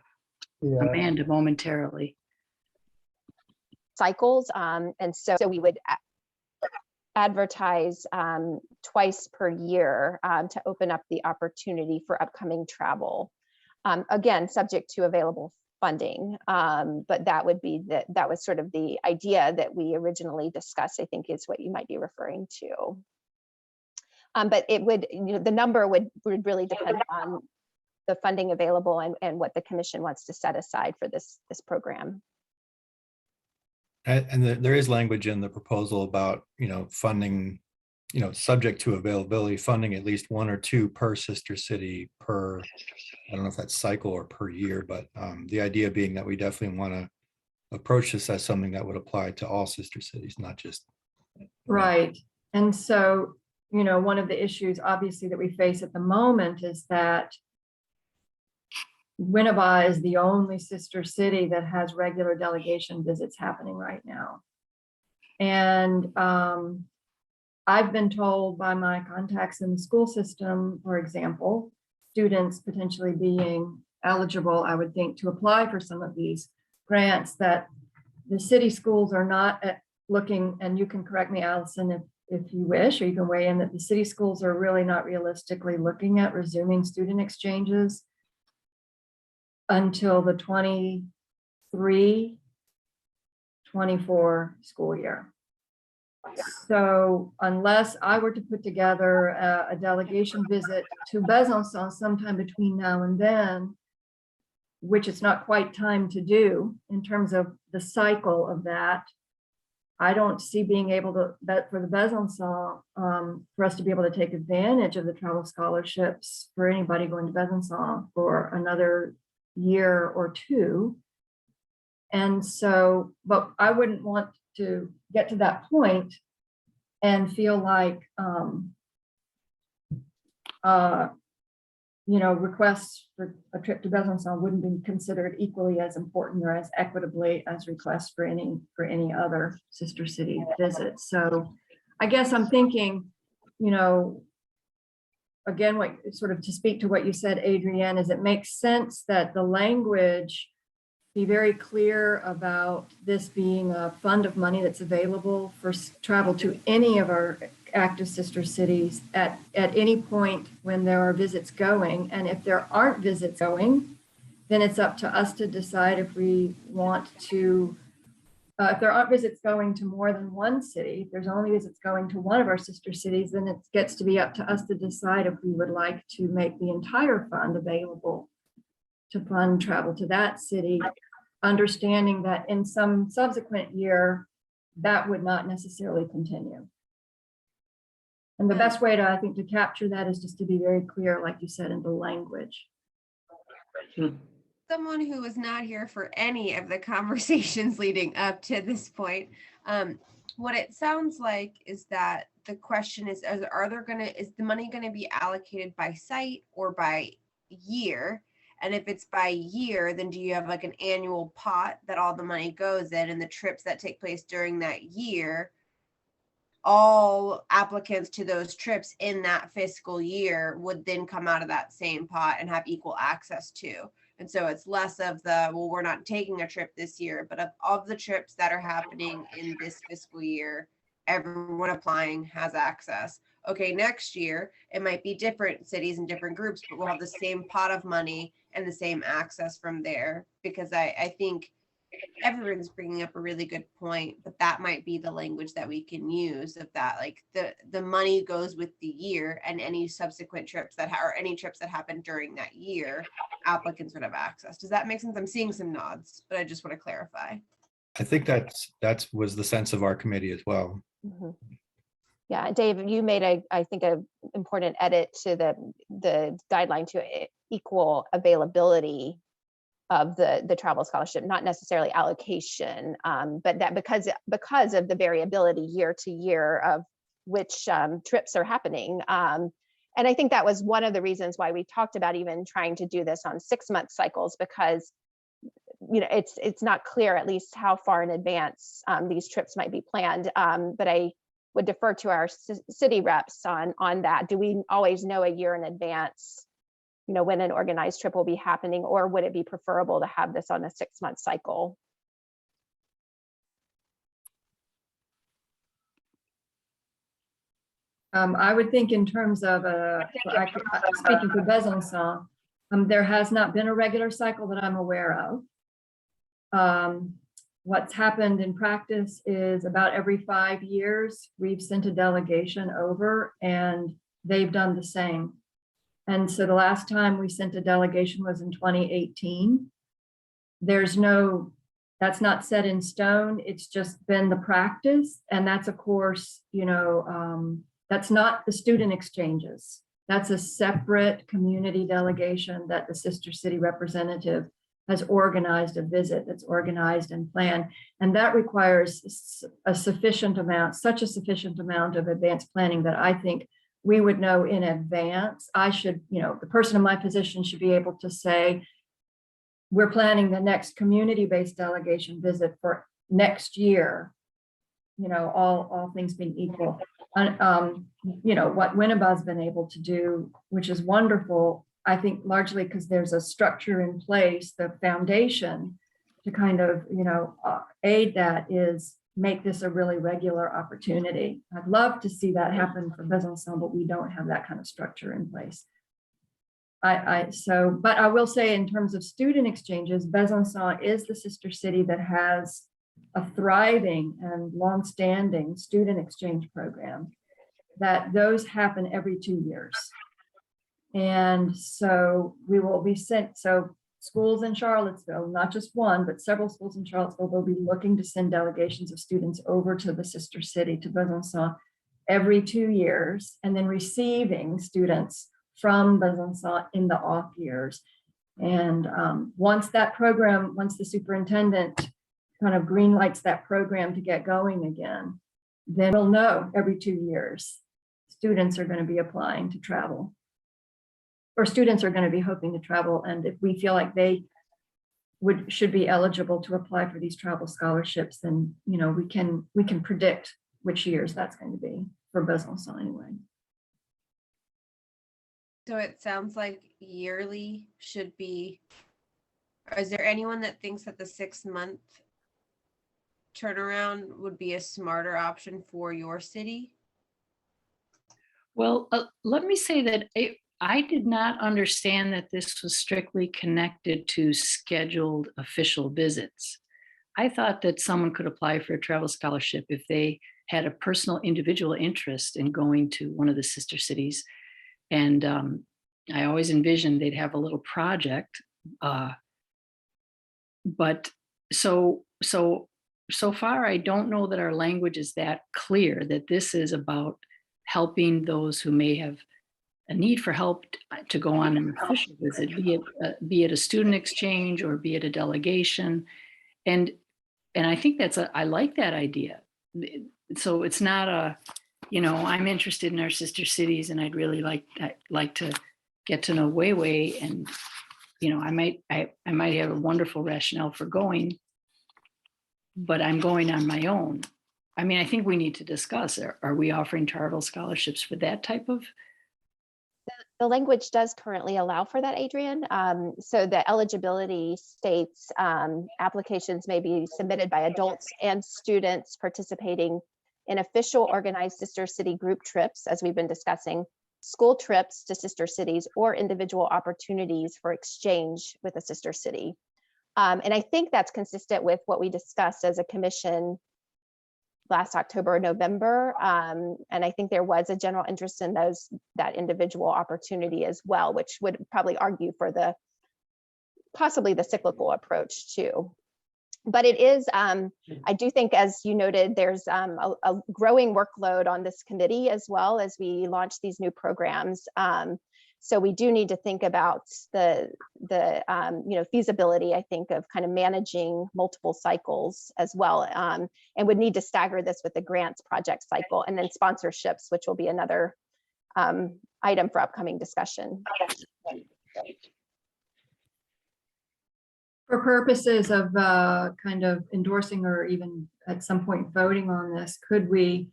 Amanda momentarily. cycles, and so we would advertise twice per year to open up the opportunity for upcoming travel. Again, subject to available funding, but that was sort of the idea that we originally discussed, I think is what you might be referring to. But it would, the number would really depend on the funding available and what the commission wants to set aside for this program. And there is language in the proposal about, funding, subject to availability, funding at least 1 or 2 per sister city per, I don't know if that's cycle or per year, but the idea being that we definitely want to approach this as something that would apply to all sister cities, not just. Right. And so, one of the issues obviously that we face at the moment is that Winneba is the only sister city that has regular delegation visits happening right now. And I've been told by my contacts in the school system, for example, students potentially being eligible, I would think, to apply for some of these grants, that the city schools are not looking, and you can correct me, Allison, if you wish, or you can weigh in, that the city schools are really not realistically looking at resuming student exchanges until the 23-24 school year. So unless I were to put together a delegation visit to Besançon sometime between now and then, which it's not quite time to do in terms of the cycle of that, I don't see being able to, but for the Besançon, for us to be able to take advantage of the travel scholarships for anybody going to Besançon for another year or two. And so, but I wouldn't want to get to that point and feel like, you know, requests for a trip to Besançon wouldn't be considered equally as important or as equitably as requests for any other sister city visits. So I guess I'm thinking, you know, again, what sort of to speak to what you said, Adrienne, is it makes sense that the language be very clear about this being a fund of money that's available for travel to any of our active sister cities at any point when there are visits going. And if there aren't visits going, then it's up to us to decide if we want to, if there aren't visits going to more than one city, if there's only visits going to one of our sister cities, then it gets to be up to us to decide if we would like to make the entire fund available to fund travel to that city, understanding that in some subsequent year, that would not necessarily continue. And the best way to, I think, to capture that is just to be very clear, like you said, in the language. Someone who was not here for any of the conversations leading up to this point, what it sounds like is that the question is the money going to be allocated by site or by year? And if it's by year, then do you have like an annual pot that all the money goes in, and the trips that take place during that year, all applicants to those trips in that fiscal year would then come out of that same pot and have equal access to? And so it's less of the, well, we're not taking a trip this year, but of the trips that are happening in this fiscal year, everyone applying has access. Okay, next year, it might be different cities and different groups, but we'll have the same pot of money and the same access from there. Because I think everyone's bringing up a really good point, but that might be the language that we can use of that, like the money goes with the year, and any subsequent trips that or any trips that happen during that year, applicants would have access. Does that make sense? I'm seeing some nods, but I just want to clarify. I think that was the sense of our committee as well. Mm-hmm. Yeah, Dave, you made I think an important edit to the guideline to equal availability of the travel scholarship, not necessarily allocation, but that because of the variability year to year of which trips are happening. And I think that was one of the reasons why we talked about even trying to do this on 6-month cycles, because you know it's not clear at least how far in advance these trips might be planned. But I would defer to our city reps on that. Do we always know a year in advance, you know, when an organized trip will be happening, or would it be preferable to have this on a 6-month cycle? I would think in terms of speaking for Besançon, there has not been a regular cycle that I'm aware of. What's happened in practice is about every 5 years, we've sent a delegation over and they've done the same. And so the last time we sent a delegation was in 2018. That's not set in stone. It's just been the practice. And that's, of course, you know, that's not the student exchanges. That's a separate community delegation that the sister city representative has organized a visit, that's organized and planned. And that requires a sufficient amount, such a sufficient amount of advanced planning that I think we would know in advance. I should, you know, the person in my position should be able to say, we're planning the next community-based delegation visit for next year, you know, all things being equal. You know, what Winnebah's been able to do, which is wonderful, I think largely because there's a structure in place, the foundation to kind of, you know, aid that is make this a really regular opportunity. I'd love to see that happen for Besançon, but we don't have that kind of structure in place. But I will say in terms of student exchanges, Besançon is the sister city that has a thriving and longstanding student exchange program, that those happen every 2 years. And so we will be sent, so schools in Charlottesville, not just one, but several schools in Charlottesville, they'll be looking to send delegations of students over to the sister city, to Besançon, every 2 years, and then receiving students from Besançon in the off years. And once the superintendent kind of green lights that program to get going again, then we'll know every 2 years, students are going to be applying to travel. Or students are going to be hoping to travel. And if we feel like they should be eligible to apply for these travel scholarships, then, you know, we can predict which years that's going to be for Besançon anyway. So it sounds like yearly should be, or is there anyone that thinks that the 6-month turnaround would be a smarter option for your city? Well, let me say that I did not understand that this was strictly connected to scheduled official visits. I thought that someone could apply for a travel scholarship if they had a personal individual interest in going to one of the sister cities. And I always envisioned they'd have a little project. But so far, I don't know that our language is that clear that this is about helping those who may have a need for help to go on an official visit, be it a student exchange or be it a delegation. And I think I like that idea. So it's not a, you know, I'm interested in our sister cities and I'd really like to get to know Weiwei, and, you know, I might have a wonderful rationale for going, but I'm going on my own. I mean, I think we need to discuss, are we offering travel scholarships for that type of? The language does currently allow for that, Adrian. So the eligibility states applications may be submitted by adults and students participating in official organized sister city group trips, as we've been discussing, school trips to sister cities, or individual opportunities for exchange with a sister city. And I think that's consistent with what we discussed as a commission last October or November. And I think there was a general interest in that individual opportunity as well, which would probably argue for possibly the cyclical approach too. But it is, I do think, as you noted, there's a growing workload on this committee as well as we launch these new programs. So we do need to think about the feasibility, I think, of kind of managing multiple cycles as well, and would need to stagger this with the grants project cycle, and then sponsorships, which will be another item for upcoming discussion. For purposes of kind of endorsing or even at some point voting on this, could we,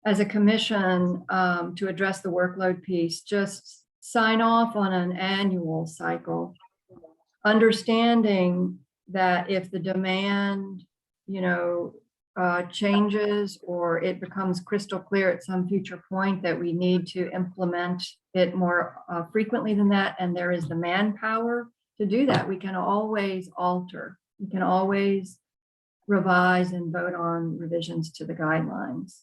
as a commission, to address the workload piece, just sign off on an annual cycle, understanding that if the demand, changes, or it becomes crystal clear at some future point that we need to implement it more frequently than that, and there is the manpower to do that, we can always alter. We can always revise and vote on revisions to the guidelines.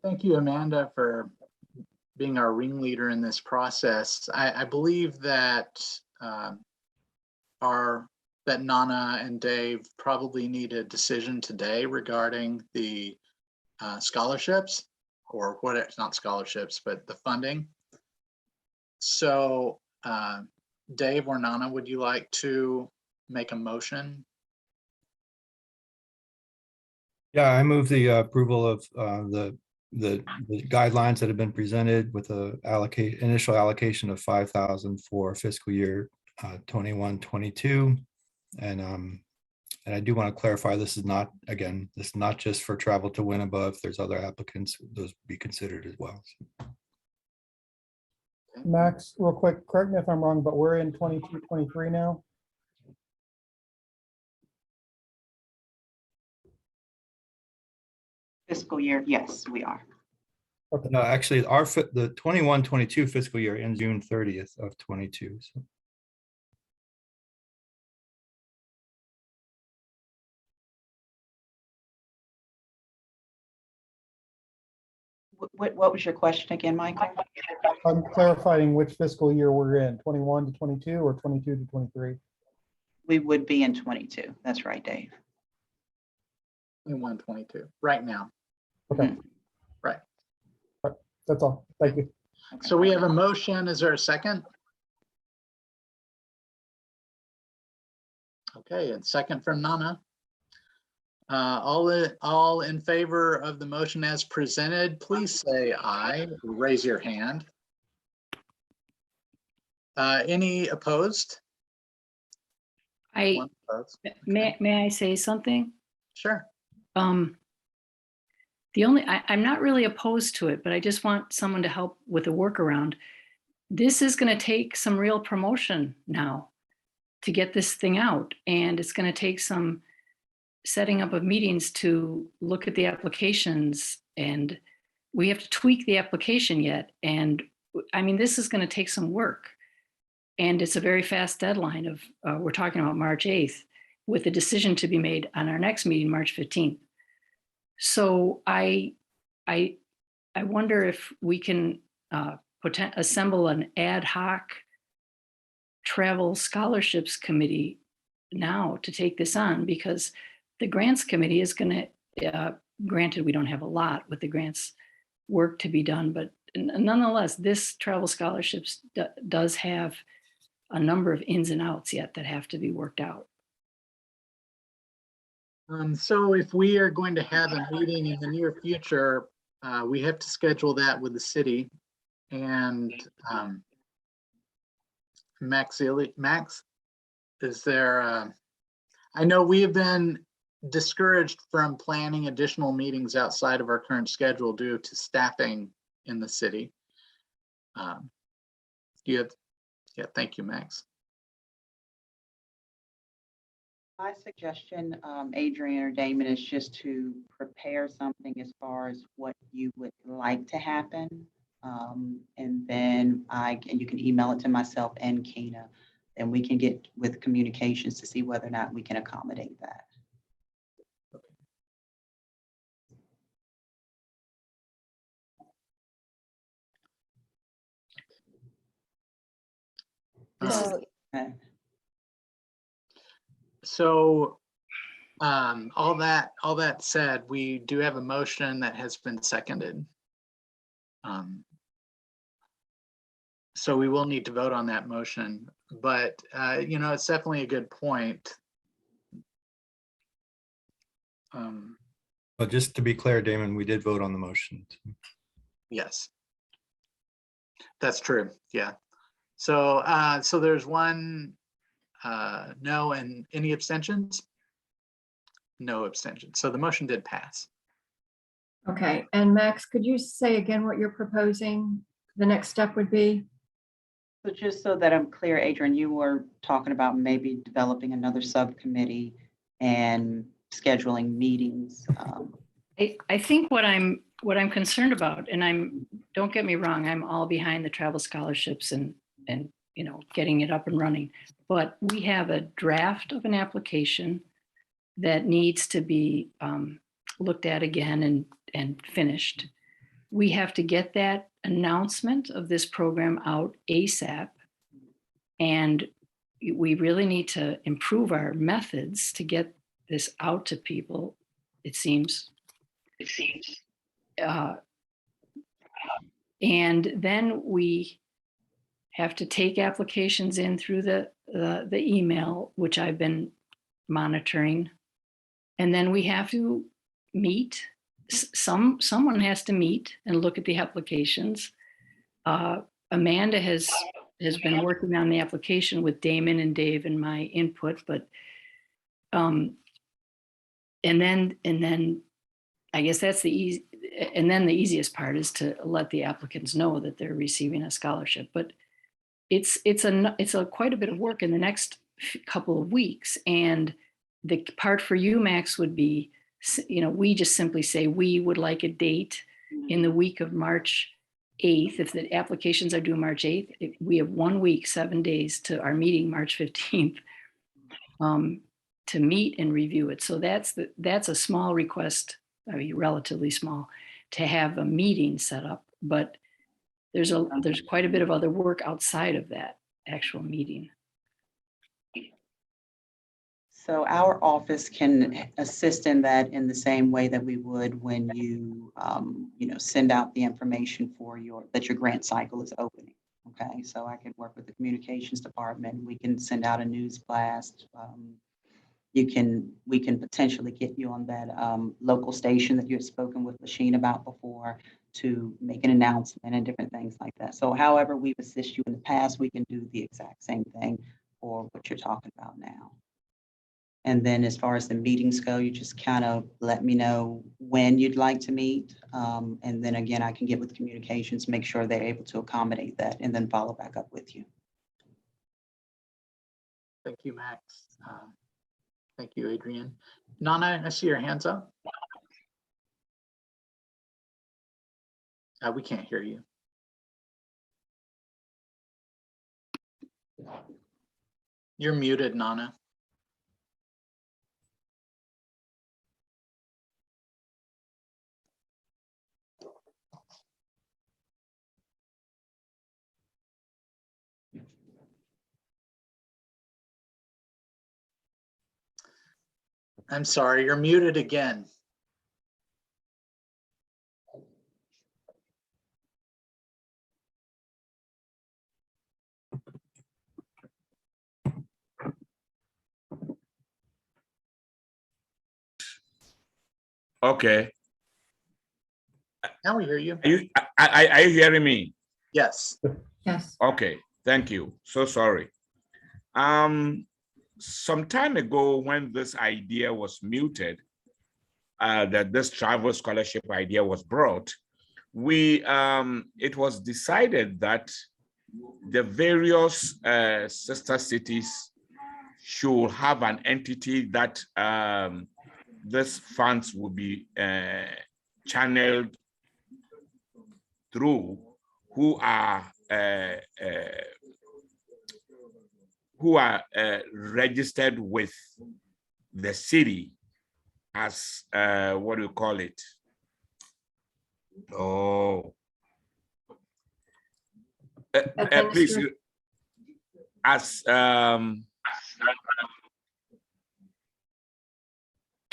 Thank you, Amanda, for being our ringleader in this process. I believe that that Nana and Dave probably need a decision today regarding the scholarships, or what it's not scholarships, but the funding. So Dave or Nana, would you like to make a motion? Yeah, I move the approval of the guidelines that have been presented with the initial allocation of 5,000 for fiscal year 21-22. And I do want to clarify, this is not just for travel to Winneba. If there's other applicants, those be considered as well. Max, real quick, correct me if I'm wrong, but we're in 22-23 now. Fiscal year, yes, we are. Okay. No, actually, the 21-22 fiscal year ends June 30th of 22. So. What was your question again, Michael? I'm clarifying which fiscal year we're in, 21 to 22 or 22 to 23. We would be in 22. That's right, Dave. 21, 22, right now. Okay. Right. That's all. Thank you. So we have a motion. Is there a second? Okay, and second from Nana. All in favor of the motion as presented, please say aye. Raise your hand. Any opposed? One opposed. May I say something? Sure. I'm not really opposed to it, but I just want someone to help with a workaround. This is going to take some real promotion now to get this thing out. And it's going to take some setting up of meetings to look at the applications, and we have to tweak the application yet. And I mean, this is going to take some work, and it's a very fast deadline of, we're talking about March 8th with a decision to be made on our next meeting, March 15th. So I wonder if we can assemble an ad hoc travel scholarships committee now to take this on, because the grants committee is going to, granted, we don't have a lot with the grants work to be done, but nonetheless, this travel scholarships does have a number of ins and outs yet that have to be worked out. So if we are going to have a meeting in the near future, we have to schedule that with the city. And Max, is there, I know we have been discouraged from planning additional meetings outside of our current schedule due to staffing in the city. Yeah, thank you, Max. My suggestion, Adrian or Damon, is just to prepare something as far as what you would like to happen. And then you can email it to myself and Keena, and we can get with communications to see whether or not we can accommodate that. So all that said, we do have a motion that has been seconded. So we will need to vote on that motion, but it's definitely a good point. But just to be clear, Damon, we did vote on the motion. Yes, that's true. Yeah. So so there's one no, and any abstentions? No abstentions. So the motion did pass. Okay, and Max, could you say again what you're proposing the next step would be? So just so that I'm clear, Adrian, you were talking about maybe developing another subcommittee and scheduling meetings. I think what I'm concerned about, and don't get me wrong, I'm all behind the travel scholarships and getting it up and running, but we have a draft of an application that needs to be looked at again and finished. We have to get that announcement of this program out ASAP, and we really need to improve our methods to get this out to people, it seems. And then we have to take applications in through the email, which I've been monitoring. And then we have to meet. Someone has to meet and look at the applications. Amanda has been working on the application with Damon and Dave and my input, but and then I guess that's the easy. And then the easiest part is to let the applicants know that they're receiving a scholarship. But it's quite a bit of work in the next couple of weeks. And the part for you, Max, would be, we just simply say we would like a date in the week of March 8th. If the applications are due March 8th, we have 1 week, 7 days to our meeting, March 15th, to meet and review it. So that's a small request, I mean, relatively small. to have a meeting set up, but there's quite a bit of other work outside of that actual meeting. So our office can assist in that in the same way that we would when you, send out the information for that your grant cycle is opening. Okay, so I could work with the communications department. We can send out a news blast. We can potentially get you on that local station that you had spoken with Lasheen about before to make an announcement and different things like that. So however we've assisted you in the past, we can do the exact same thing for what you're talking about now. And then as far as the meetings go, you just kind of let me know when you'd like to meet. And then again, I can get with communications, make sure they're able to accommodate that, and then follow back up with you. Thank you, Max. Thank you, Adrian. Nana, I see your hands up. We can't hear you. You're muted, Nana. I'm sorry, you're muted again. Okay. Now we hear you. Are you hearing me? Yes. Yes. Okay, thank you. So sorry. Some time ago when this idea was muted, that this travel scholarship idea was brought, it was decided that the various sister cities should have an entity that these funds will be channeled through, who are registered with the city as what do you call it? Oh, please, as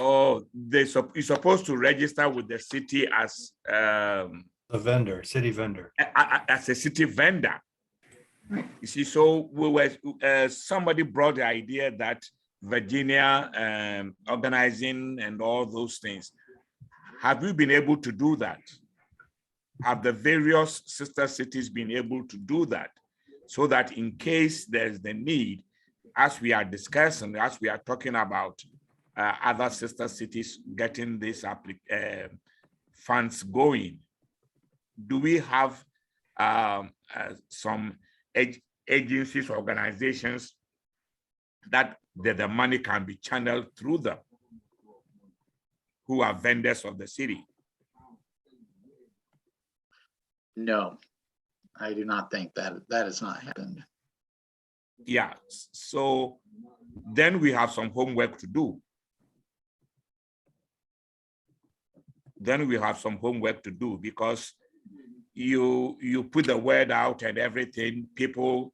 you're supposed to register with the city as A vendor, city vendor. as a city vendor. You see, so we were somebody brought the idea that Virginia organizing and all those things. Have we been able to do that? Have the various sister cities been able to do that? So that in case there's the need, as we are discussing, as we are talking about other sister cities getting these funds going, do we have some agencies, organizations that the money can be channeled through them, who are vendors of the city? No, I do not think that has not happened. Yeah, so then we have some homework to do. Because you put the word out and everything, people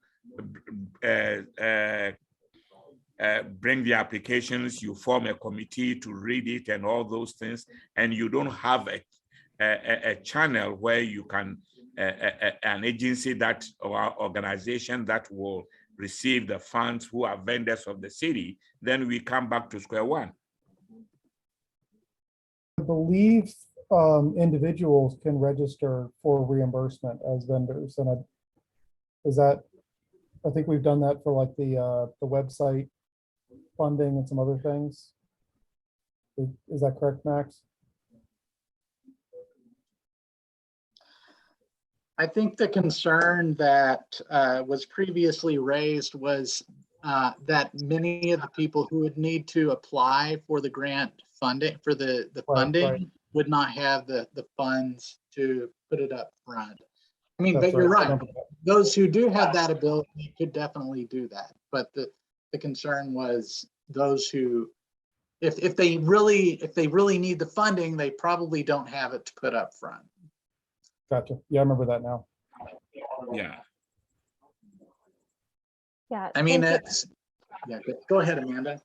bring the applications, you form a committee to read it and all those things, and you don't have a channel where you can, an agency that or organization that will receive the funds, who are vendors of the city, then we come back to square one. I believe individuals can register for reimbursement as vendors, and I think we've done that for like the website funding and some other things. Is that correct, Max? I think the concern that was previously raised was that many of the people who would need to apply for the grant funding, for the funding, right. would not have the funds to put it up front. I mean, That's but you're right. right. Those who do have that ability could definitely do that. But the concern was those who if they really need the funding, they probably don't have it to put up front. Gotcha. Yeah, I remember that now. Yeah. Yeah. I mean, thank you. it's, yeah, go ahead, Amanda.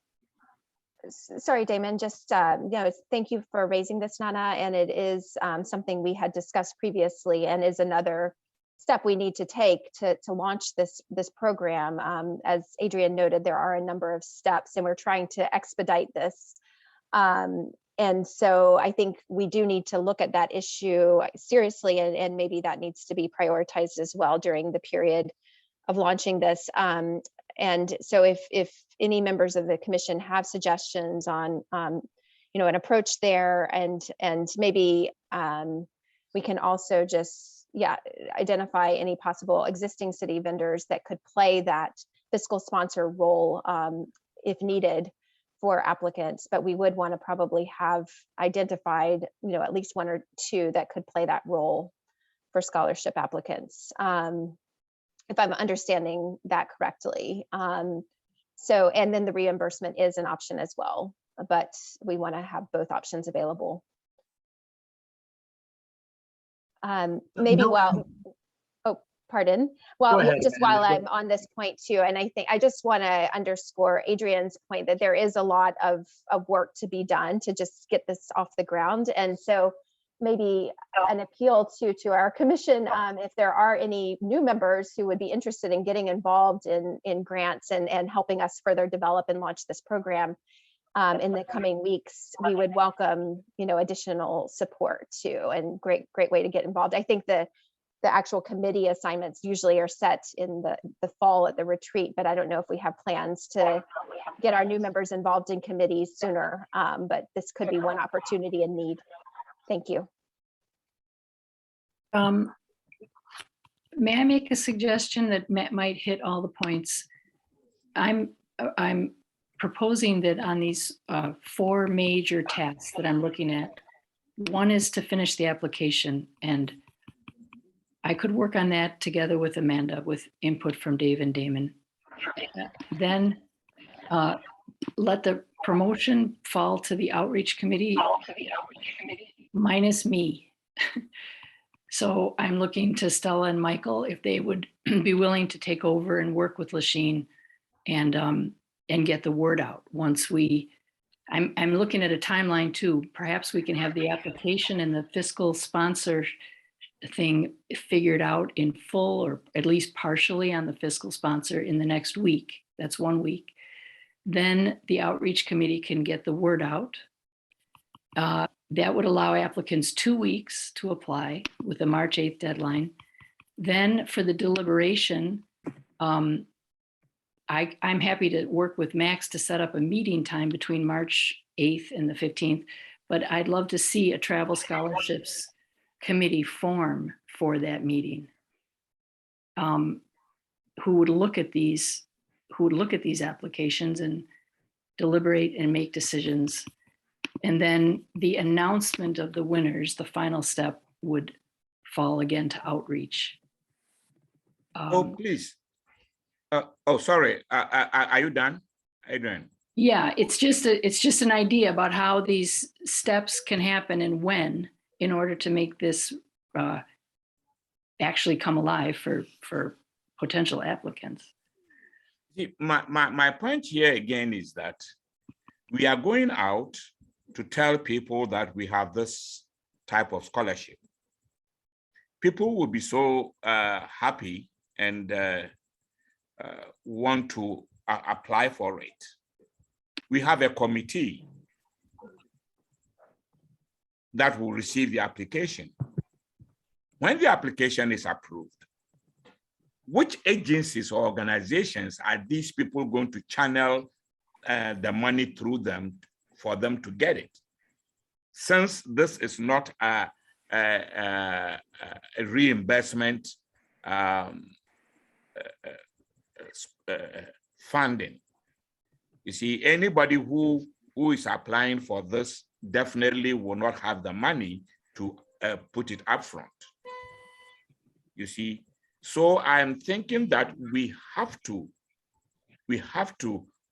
Sorry, Damon, just, thank you for raising this, Nana. And it is something we had discussed previously and is another step we need to take to launch this program. As Adrian noted, there are a number of steps and we're trying to expedite this. And so I think we do need to look at that issue seriously, and maybe that needs to be prioritized as well during the period of launching this. And so if any members of the commission have suggestions on, an approach there, and maybe we can also just, identify any possible existing city vendors that could play that fiscal sponsor role if needed for applicants, but we would want to probably have identified, at least one or two that could play that role for scholarship applicants. If I'm understanding that correctly. So, and then the reimbursement is an option as well, but we want to have both options available. Maybe pardon. Well, ahead, just while Amanda. I'm on this point too, and I think I just want to underscore Adrian's point that there is a lot of work to be done to just get this off the ground. And so maybe an appeal to our commission, if there are any new members who would be interested in getting involved in grants and helping us further develop and launch this program in the coming weeks, we would welcome, additional support too, and great way to get involved. I think the actual committee assignments usually are set in the fall at the retreat, but I don't know if we have plans to get our new members involved in committees sooner, but this could be one opportunity in need. Thank you. May I make a suggestion that might hit all the points? I'm proposing that on these 4 major tasks that I'm looking at, one is to finish the application, and I could work on that together with Amanda with input from Dave and Damon. Then let the promotion fall to the outreach committee minus me. So I'm looking to Stella and Michael if they would be willing to take over and work with Lasheen and get the word out. Once I'm looking at a timeline too. Perhaps we can have the application and the fiscal sponsor thing figured out in full, or at least partially on the fiscal sponsor in the next week. That's 1 week. Then the outreach committee can get the word out. That would allow applicants 2 weeks to apply with a March 8th deadline. Then for the deliberation, I'm happy to work with Max to set up a meeting time between March 8th and the 15th, but I'd love to see a travel scholarships committee form for that meeting. Who would look at these applications and deliberate and make decisions. And then the announcement of the winners, the final step, would fall again to outreach. Please. Sorry. Are you done, Adrian? Yeah, it's just an idea about how these steps can happen and when, in order to make this actually come alive for potential applicants. See, my point here again is that we are going out to tell people that we have this type of scholarship. People will be so happy and want to apply for it. We have a committee that will receive the application. When the application is approved, which agencies or organizations are these people going to channel the money through them for them to get it? Since this is not a reimbursement funding, you see, anybody who is applying for this definitely will not have the money to put it up front. You see, so I'm thinking that we have to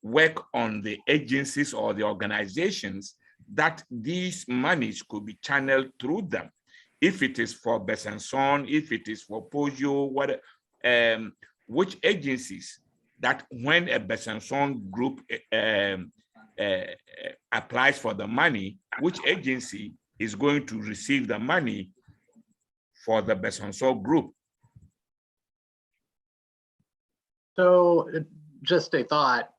work on the agencies or the organizations that these monies could be channeled through them. If it is for Besançon, if it is for Pojo, which agencies that when a Besançon group applies for the money, which agency is going to receive the money for the Besançon group? So just a thought,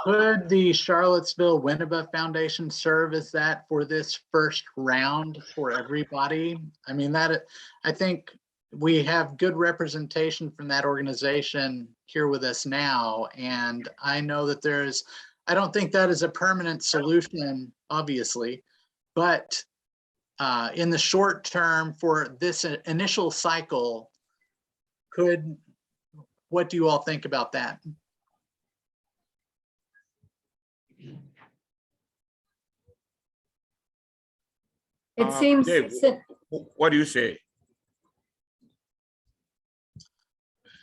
could the Charlottesville Winneba Foundation serve as that for this first round for everybody? I mean, I think we have good representation from that organization here with us now. And I know that I don't think that is a permanent solution, obviously, but in the short term for this initial cycle, what do you all think about that? It seems, Dave, what do you say?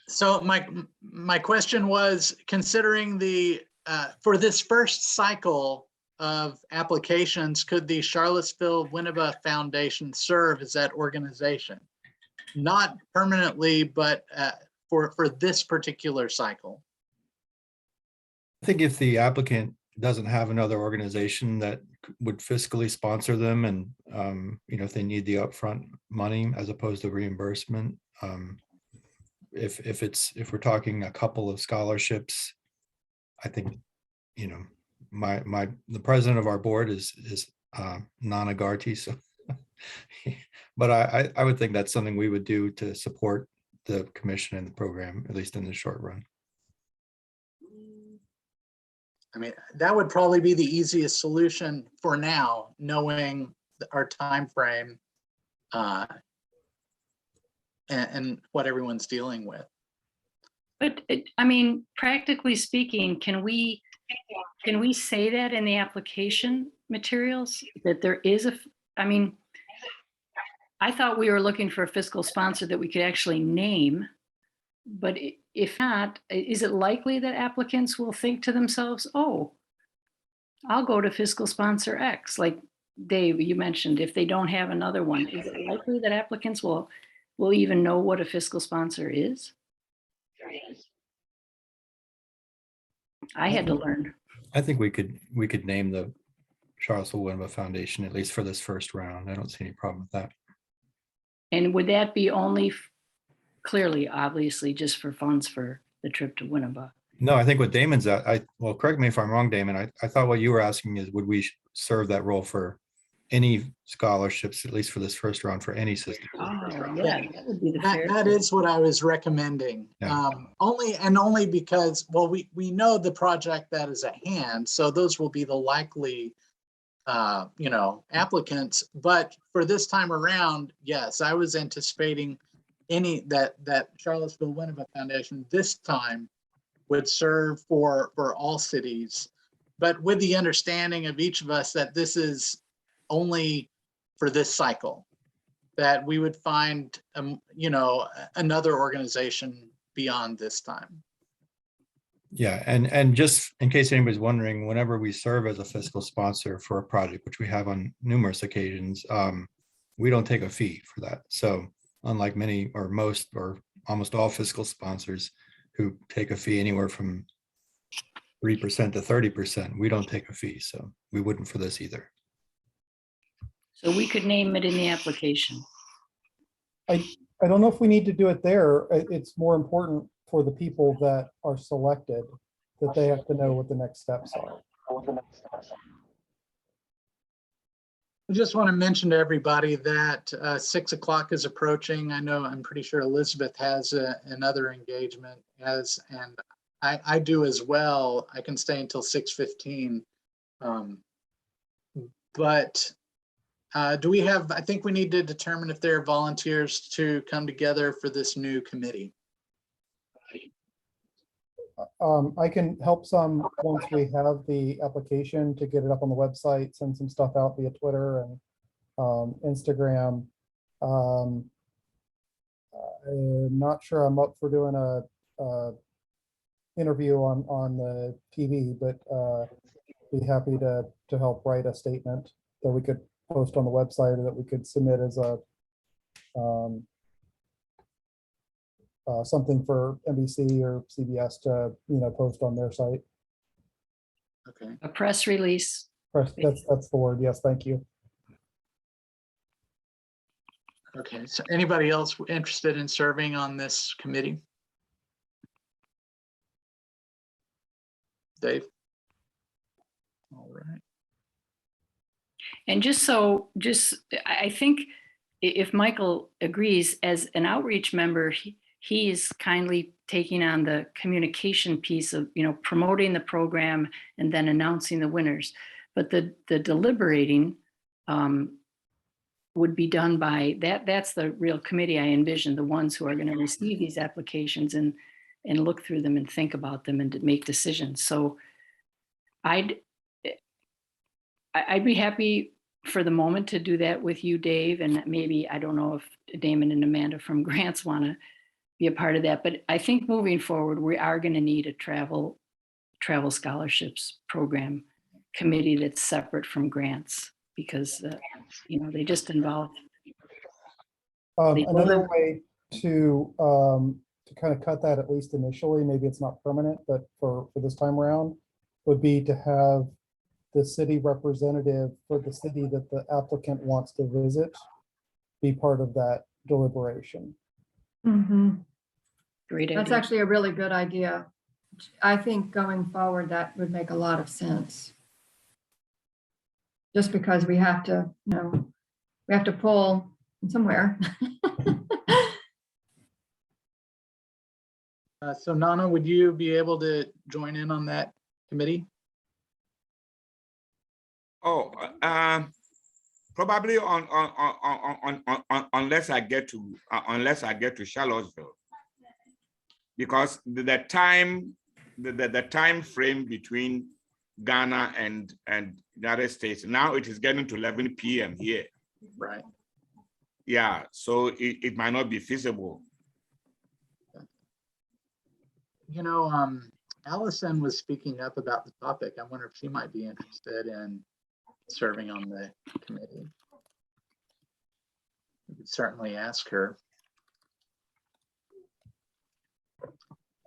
So my question was, considering for this first cycle of applications, could the Charlottesville Winneba Foundation serve as that organization? Not permanently, but for this particular cycle. I think if the applicant doesn't have another organization that would fiscally sponsor them and, if they need the upfront money as opposed to reimbursement, if we're talking a couple of scholarships, I think, the president of our board is Nana Garty, so, but I would think that's something we would do to support the commission and the program, at least in the short run. I mean, that would probably be the easiest solution for now, knowing our time frame and what everyone's dealing with. But practically speaking, can we say that in the application materials that there is I thought we were looking for a fiscal sponsor that we could actually name, but if not, is it likely that applicants will think to themselves, oh, I'll go to fiscal sponsor X, like Dave, you mentioned, if they don't have another one, is it likely that applicants will even know what a fiscal sponsor is? I had to learn. I think we could name the Charlottesville Winneba Foundation, at least for this first round. I don't see any problem with that. And would that be only clearly, obviously, just for funds for the trip to Winneba? No, I think what Damon's at, well, correct me if I'm wrong, Damon. I thought what you were asking is, would we serve that role for any scholarships, at least for this first round, for any system? Oh, yeah, that would be the fair. That is what I was recommending. Yeah. Only because, well, we know the project that is at hand, so those will be the likely applicants. But for this time around, yes, I was anticipating that Charlottesville Winneba Foundation this time would serve for all cities, but with the understanding of each of us that this is only for this cycle, that we would find another organization beyond this time. Yeah, and just in case anybody's wondering, whenever we serve as a fiscal sponsor for a project, which we have on numerous occasions, we don't take a fee for that. So unlike many or most or almost all fiscal sponsors who take a fee anywhere from 3% to 30%, we don't take a fee. So we wouldn't for this either. So we could name it in the application. I don't know if we need to do it there. It's more important for the people that are selected, that they have to know what the next steps are. I just want to mention to everybody that 6 o'clock is approaching. I'm pretty sure Elizabeth has another engagement, and I do as well. I can stay until 6:15. But do we have, I think we need to determine if there are volunteers to come together for this new committee. I can help some once we have the application to get it up on the website, send some stuff out via Twitter and Instagram. I'm not sure I'm up for doing a interview on the TV, but be happy to help write a statement that we could post on the website or that we could submit as a something for NBC or CBS to, post on their site. Okay. A press release. That's the word. Yes, thank you. Okay, so anybody else interested in serving on this committee? Dave? All right. And I think if Michael agrees, as an outreach member, he is kindly taking on the communication piece of, promoting the program and then announcing the winners. But the deliberating would be done by that's the real committee I envision, the ones who are going to receive these applications and look through them and think about them and to make decisions. So I'd be happy for the moment to do that with you, Dave, and maybe, I don't know if Damon and Amanda from Grants want to be a part of that, but I think moving forward, we are going to need a travel scholarships program committee that's separate from Grants, because they just involve. Another way to kind of cut that, at least initially, maybe it's not permanent, but for this time around, would be to have the city representative for the city that the applicant wants to visit be part of that deliberation. Great idea. That's actually a really good idea. I think going forward, that would make a lot of sense. Just because we have to, we have to pull from somewhere. So Nana, would you be able to join in on that committee? Oh, probably unless I get to Charlottesville, because the time frame between Ghana and United States, now it is getting to 11 p.m. here. Right. Yeah, so it might not be feasible. Allison was speaking up about the topic. I wonder if she might be interested in serving on the committee. We could certainly ask her.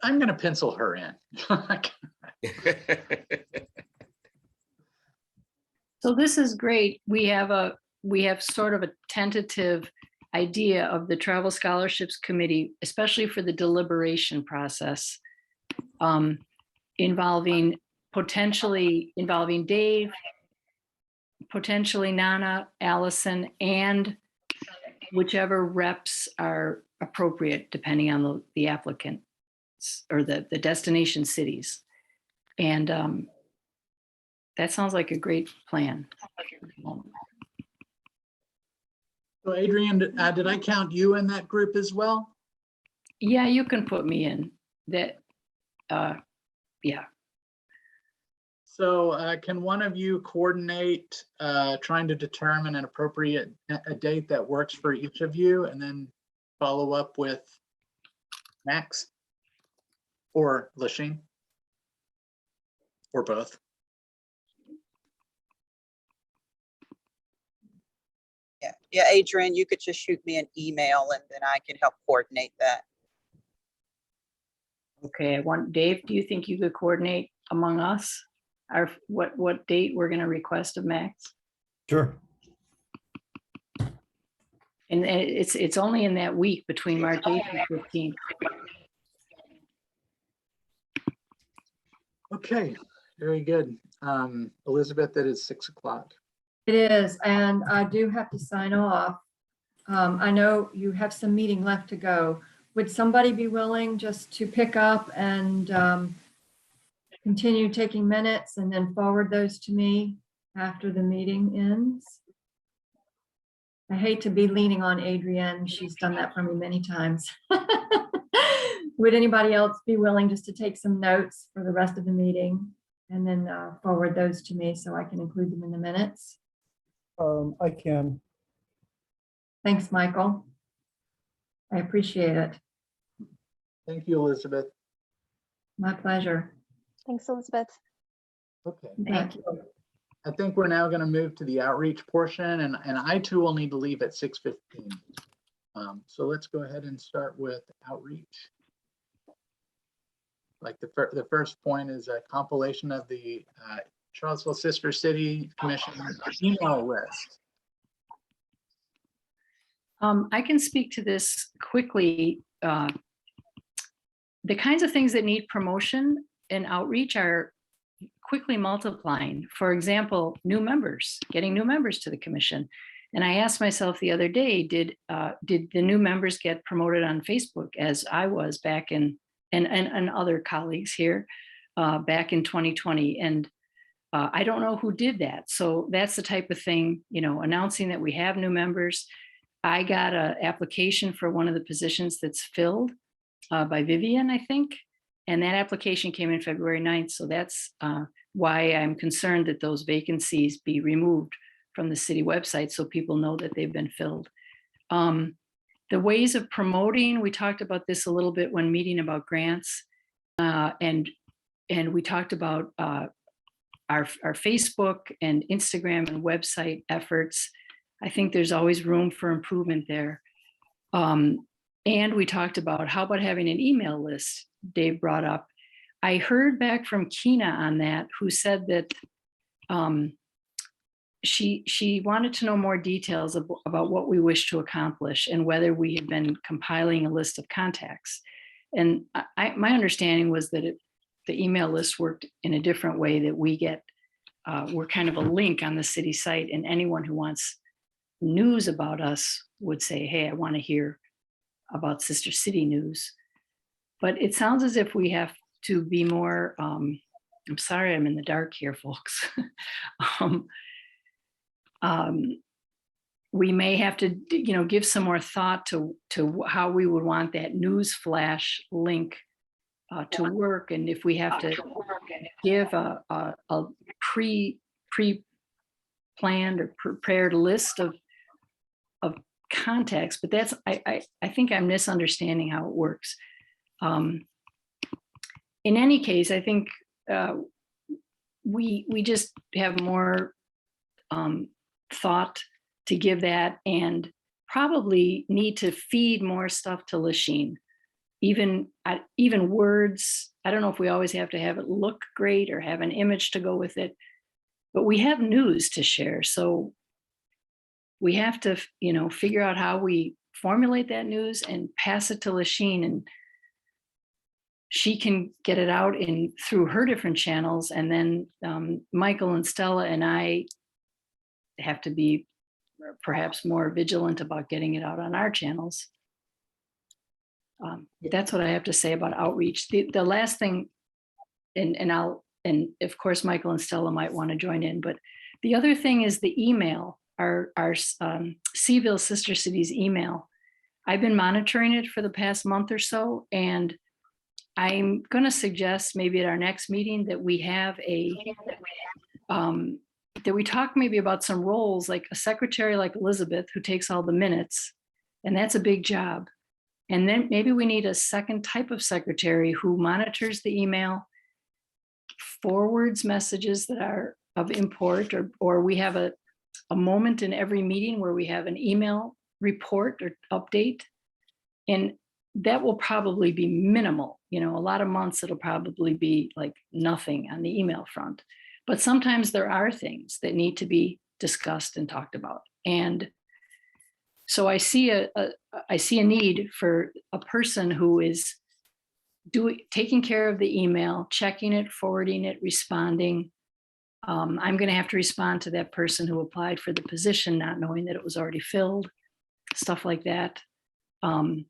I'm going to pencil her in. So this is great. We have sort of a tentative idea of the Travel Scholarships Committee, especially for the deliberation process, involving Dave, potentially Nana, Allison, and whichever reps are appropriate depending on the applicant or the destination cities. And that sounds like a great plan. So Adrian, did I count you in that group as well? Yeah, you can put me in that. Yeah. So can one of you coordinate trying to determine an appropriate date that works for each of you, and then follow up with Max or Lasheen or both? Yeah, Adrian, you could just shoot me an email and then I can help coordinate that. Okay, Dave, do you think you could coordinate among us what date we're going to request of Max? Sure. And it's only in that week between March 8th and 15th. Okay, very good. Elizabeth, it is 6 o'clock. It is, and I do have to sign off. I know you have some meeting left to go. Would somebody be willing just to pick up and continue taking minutes and then forward those to me after the meeting ends? I hate to be leaning on Adrienne. She's done that for me many times. Would anybody else be willing just to take some notes for the rest of the meeting and then forward those to me so I can include them in the minutes? I can. Thanks, Michael. I appreciate it. Thank you, Elizabeth. My pleasure. Thanks, Elizabeth. Okay. Thank you. I think we're now going to move to the outreach portion, and I too will need to leave at 6:15. So let's go ahead and start with outreach. Like the first point is a compilation of the Charlottesville Sister City Commission email list. I can speak to this quickly. The kinds of things that need promotion and outreach are quickly multiplying. For example, new members, getting new members to the commission. And I asked myself the other day, did the new members get promoted on Facebook as I was back in, and other colleagues here back in 2020? And I don't know who did that. So that's the type of thing, you know, announcing that we have new members. I got an application for one of the positions that's filled by Vivian, I think. And that application came in February 9th. So that's why I'm concerned that those vacancies be removed from the city website so people know that they've been filled. The ways of promoting, we talked about this a little bit when meeting about grants. And we talked about our Facebook and Instagram and website efforts. I think there's always room for improvement there. And we talked about how about having an email list Dave brought up. I heard back from Kina on that, who said that she wanted to know more details about what we wish to accomplish and whether we had been compiling a list of contacts. And my understanding was that the email list worked in a different way, that we get, we're kind of a link on the city site, and anyone who wants news about us would say, hey, I want to hear about Sister City news. But it sounds as if we have to be more, I'm sorry, I'm in the dark here, folks. We may have to, you know, give some more thought to how we would want that news flash link to work. And if we have to give a pre-planned or prepared list of contacts, but that's, I think I'm misunderstanding how it works. In any case, I think we just have more thought to give that, and probably need to feed more stuff to Lachine. Even words, I don't know if we always have to have it look great or have an image to go with it, but we have news to share. So we have to, you know, figure out how we formulate that news and pass it to Lachine, and she can get it out through her different channels. And then Michael and Stella and I have to be perhaps more vigilant about getting it out on our channels. That's what I have to say about outreach. The last thing, and of course, Michael and Stella might want to join in, but the other thing is the email, our Seaville Sister Cities email. I've been monitoring it for the past month or so, and I'm going to suggest maybe at our next meeting that we have that we talk maybe about some roles, like a secretary like Elizabeth, who takes all the minutes, and that's a big job. And then maybe we need a second type of secretary who monitors the email, forwards messages that are of import, or we have a moment in every meeting where we have an email report or update. And that will probably be minimal. You know, a lot of months it'll probably be like nothing on the email front. But sometimes there are things that need to be discussed and talked about. And so I see a need for a person who is taking care of the email, checking it, forwarding it, responding. I'm going to have to respond to that person who applied for the position, not knowing that it was already filled, stuff like that. And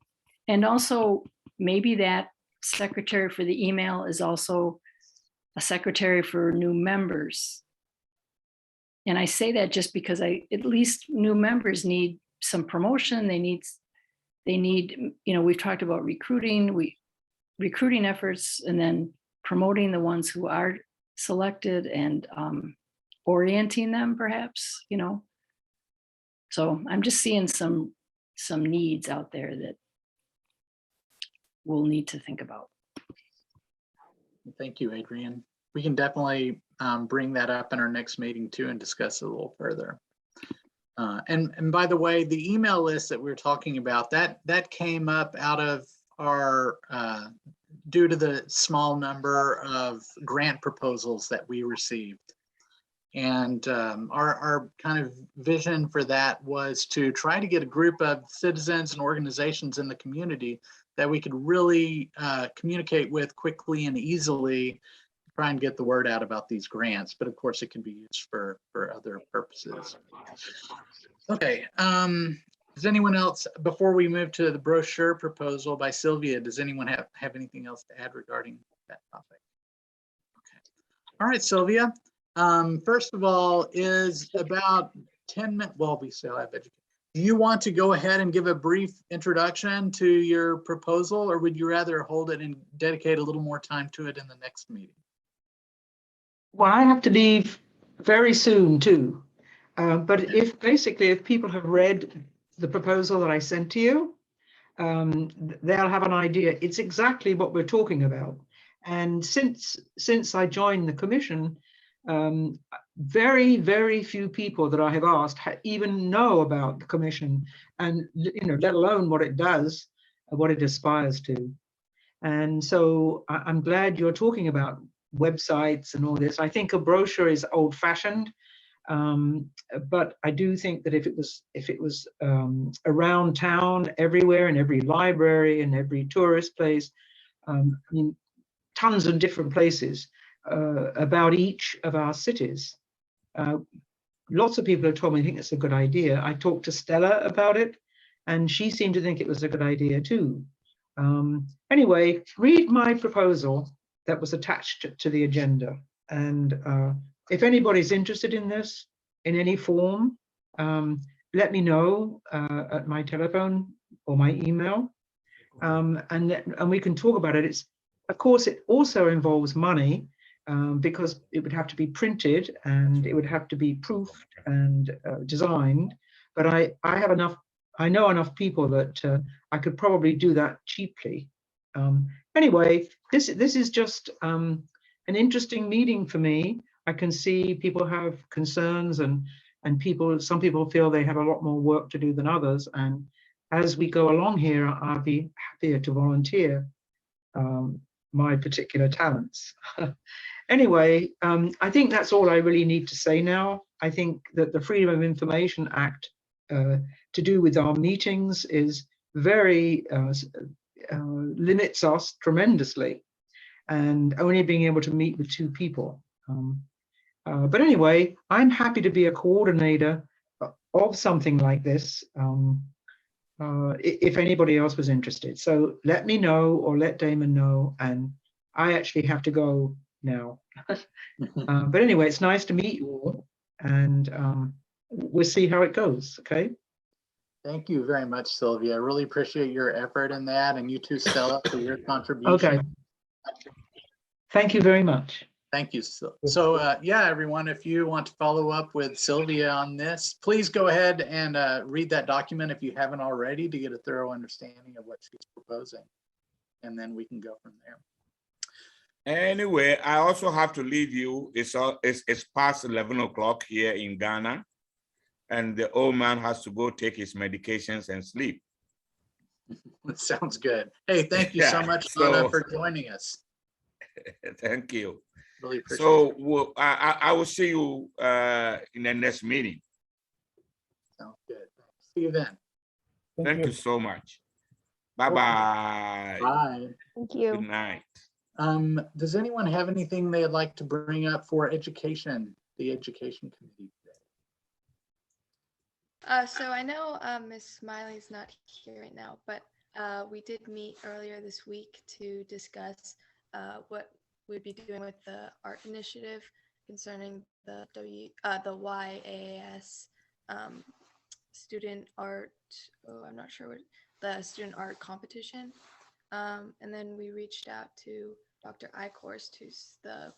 also maybe that secretary for the email is also a secretary for new members. And I say that just because at least new members need some promotion. They need, you know, we've talked about recruiting efforts, and then promoting the ones who are selected and orienting them perhaps, you know. So I'm just seeing some needs out there that we'll need to think about. Thank you, Adrian. We can definitely bring that up in our next meeting too and discuss it a little further. And by the way, the email list that we were talking about, that came up out of our, due to the small number of grant proposals that we received. And our kind of vision for that was to try to get a group of citizens and organizations in the community that we could really communicate with quickly and easily, try and get the word out about these grants. But of course, it can be used for other purposes. Okay. Does anyone else, before we move to the brochure proposal by Sylvia, does anyone have anything else to add regarding that topic? Okay. All right, Sylvia. First of all, is about 10 minutes, well, we still have education. Do you want to go ahead and give a brief introduction to your proposal, or would you rather hold it and dedicate a little more time to it in the next meeting? Well, I have to leave very soon too. But if people have read the proposal that I sent to you, they'll have an idea. It's exactly what we're talking about. And since I joined the commission, very, very few people that I have asked even know about the commission, and let alone what it does, what it aspires to. And so I'm glad you're talking about websites and all this. I think a brochure is old-fashioned, but I do think that if it was around town, everywhere, in every library and every tourist place, I mean, tons of different places about each of our cities. Lots of people have told me I think it's a good idea. I talked to Stella about it, and she seemed to think it was a good idea too. Anyway, read my proposal that was attached to the agenda. And if anybody's interested in this in any form, let me know at my telephone or my email, and we can talk about it. Of course, it also involves money, because it would have to be printed and it would have to be proofed and designed. But I know enough people that I could probably do that cheaply. Anyway, this is just an interesting meeting for me. I can see people have concerns, and some people feel they have a lot more work to do than others. And as we go along here, I'll be happier to volunteer my particular talents. Anyway, I think that's all I really need to say now. I think that the Freedom of Information Act to do with our meetings is very, limits us tremendously, and only being able to meet with 2 people. But anyway, I'm happy to be a coordinator of something like this, if anybody else was interested. So let me know, or let Damon know, and I actually have to go now. But anyway, it's nice to meet you all, and we'll see how it goes. Okay. Thank you very much, Sylvia. I really appreciate your effort in that, and you too, Stella, for your contribution. Okay. Thank you very much. Thank you. So yeah, everyone, if you want to follow up with Sylvia on this, please go ahead and read that document if you haven't already, to get a thorough understanding of what she's proposing. And then we can go from there. Anyway, I also have to leave you. It's past 11 o'clock here in Ghana, and the old man has to go take his medications and sleep. That sounds good. Hey, thank you so much, Donna, for joining us. Thank you. Really appreciate so I will see you in the next meeting. Sounds good. See you then. Thank you so much. Bye-bye. Bye. Thank you. Good night. Does anyone have anything they'd like to bring up for education, the education committee today? So I know Ms. Smiley's not here right now, but we did meet earlier this week to discuss what we'd be doing with the art initiative concerning the YAS student art. Oh, I'm not sure what the student art competition. And then we reached out to Dr. Eichhorst, who's the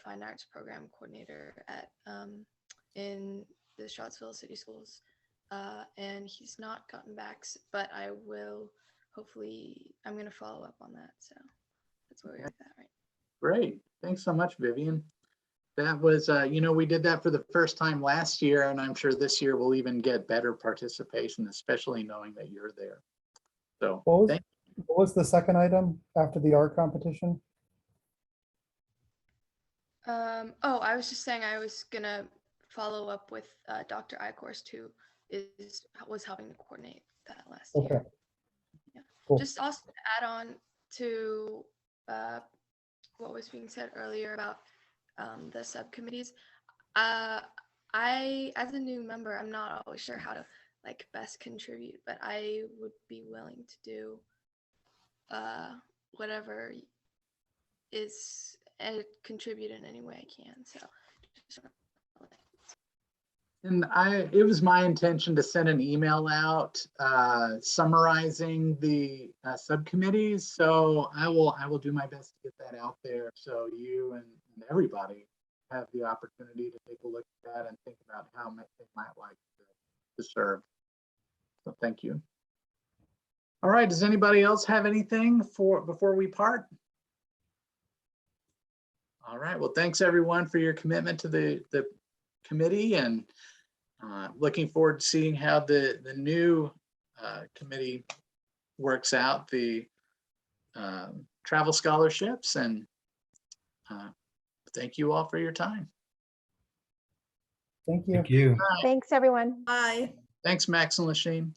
fine arts program coordinator at in the Charlottesville City Schools, and he's not gotten back, but I will hopefully, I'm going to follow up on that. So that's where we're at right Great. Thanks so much, Vivian. That was, we did that for the first time last year, and I'm sure this year we'll even get better participation, especially knowing that you're there. So What was the second item after the art competition? Oh, I was just saying I was gonna follow up with Dr. Eichhorst, who was helping to coordinate that last Okay. year. Yeah. Cool. Just also to add on to what was being said earlier about the subcommittees. I, as a new member, I'm not always sure how to like best contribute, but I would be willing to do whatever is and contribute in any way I can. So And it was my intention to send an email out summarizing the subcommittees. So I will do my best to get that out there so you and everybody have the opportunity to take a look at that and think about how they might like to serve. So thank you. All right, does anybody else have anything before we part? All right, well, thanks everyone for your commitment to the committee, and looking forward to seeing how the new committee works out the travel scholarships, and thank you all for your time. Thank you. Thank you. Thanks, everyone. Bye. Thanks, Max and Lasheen.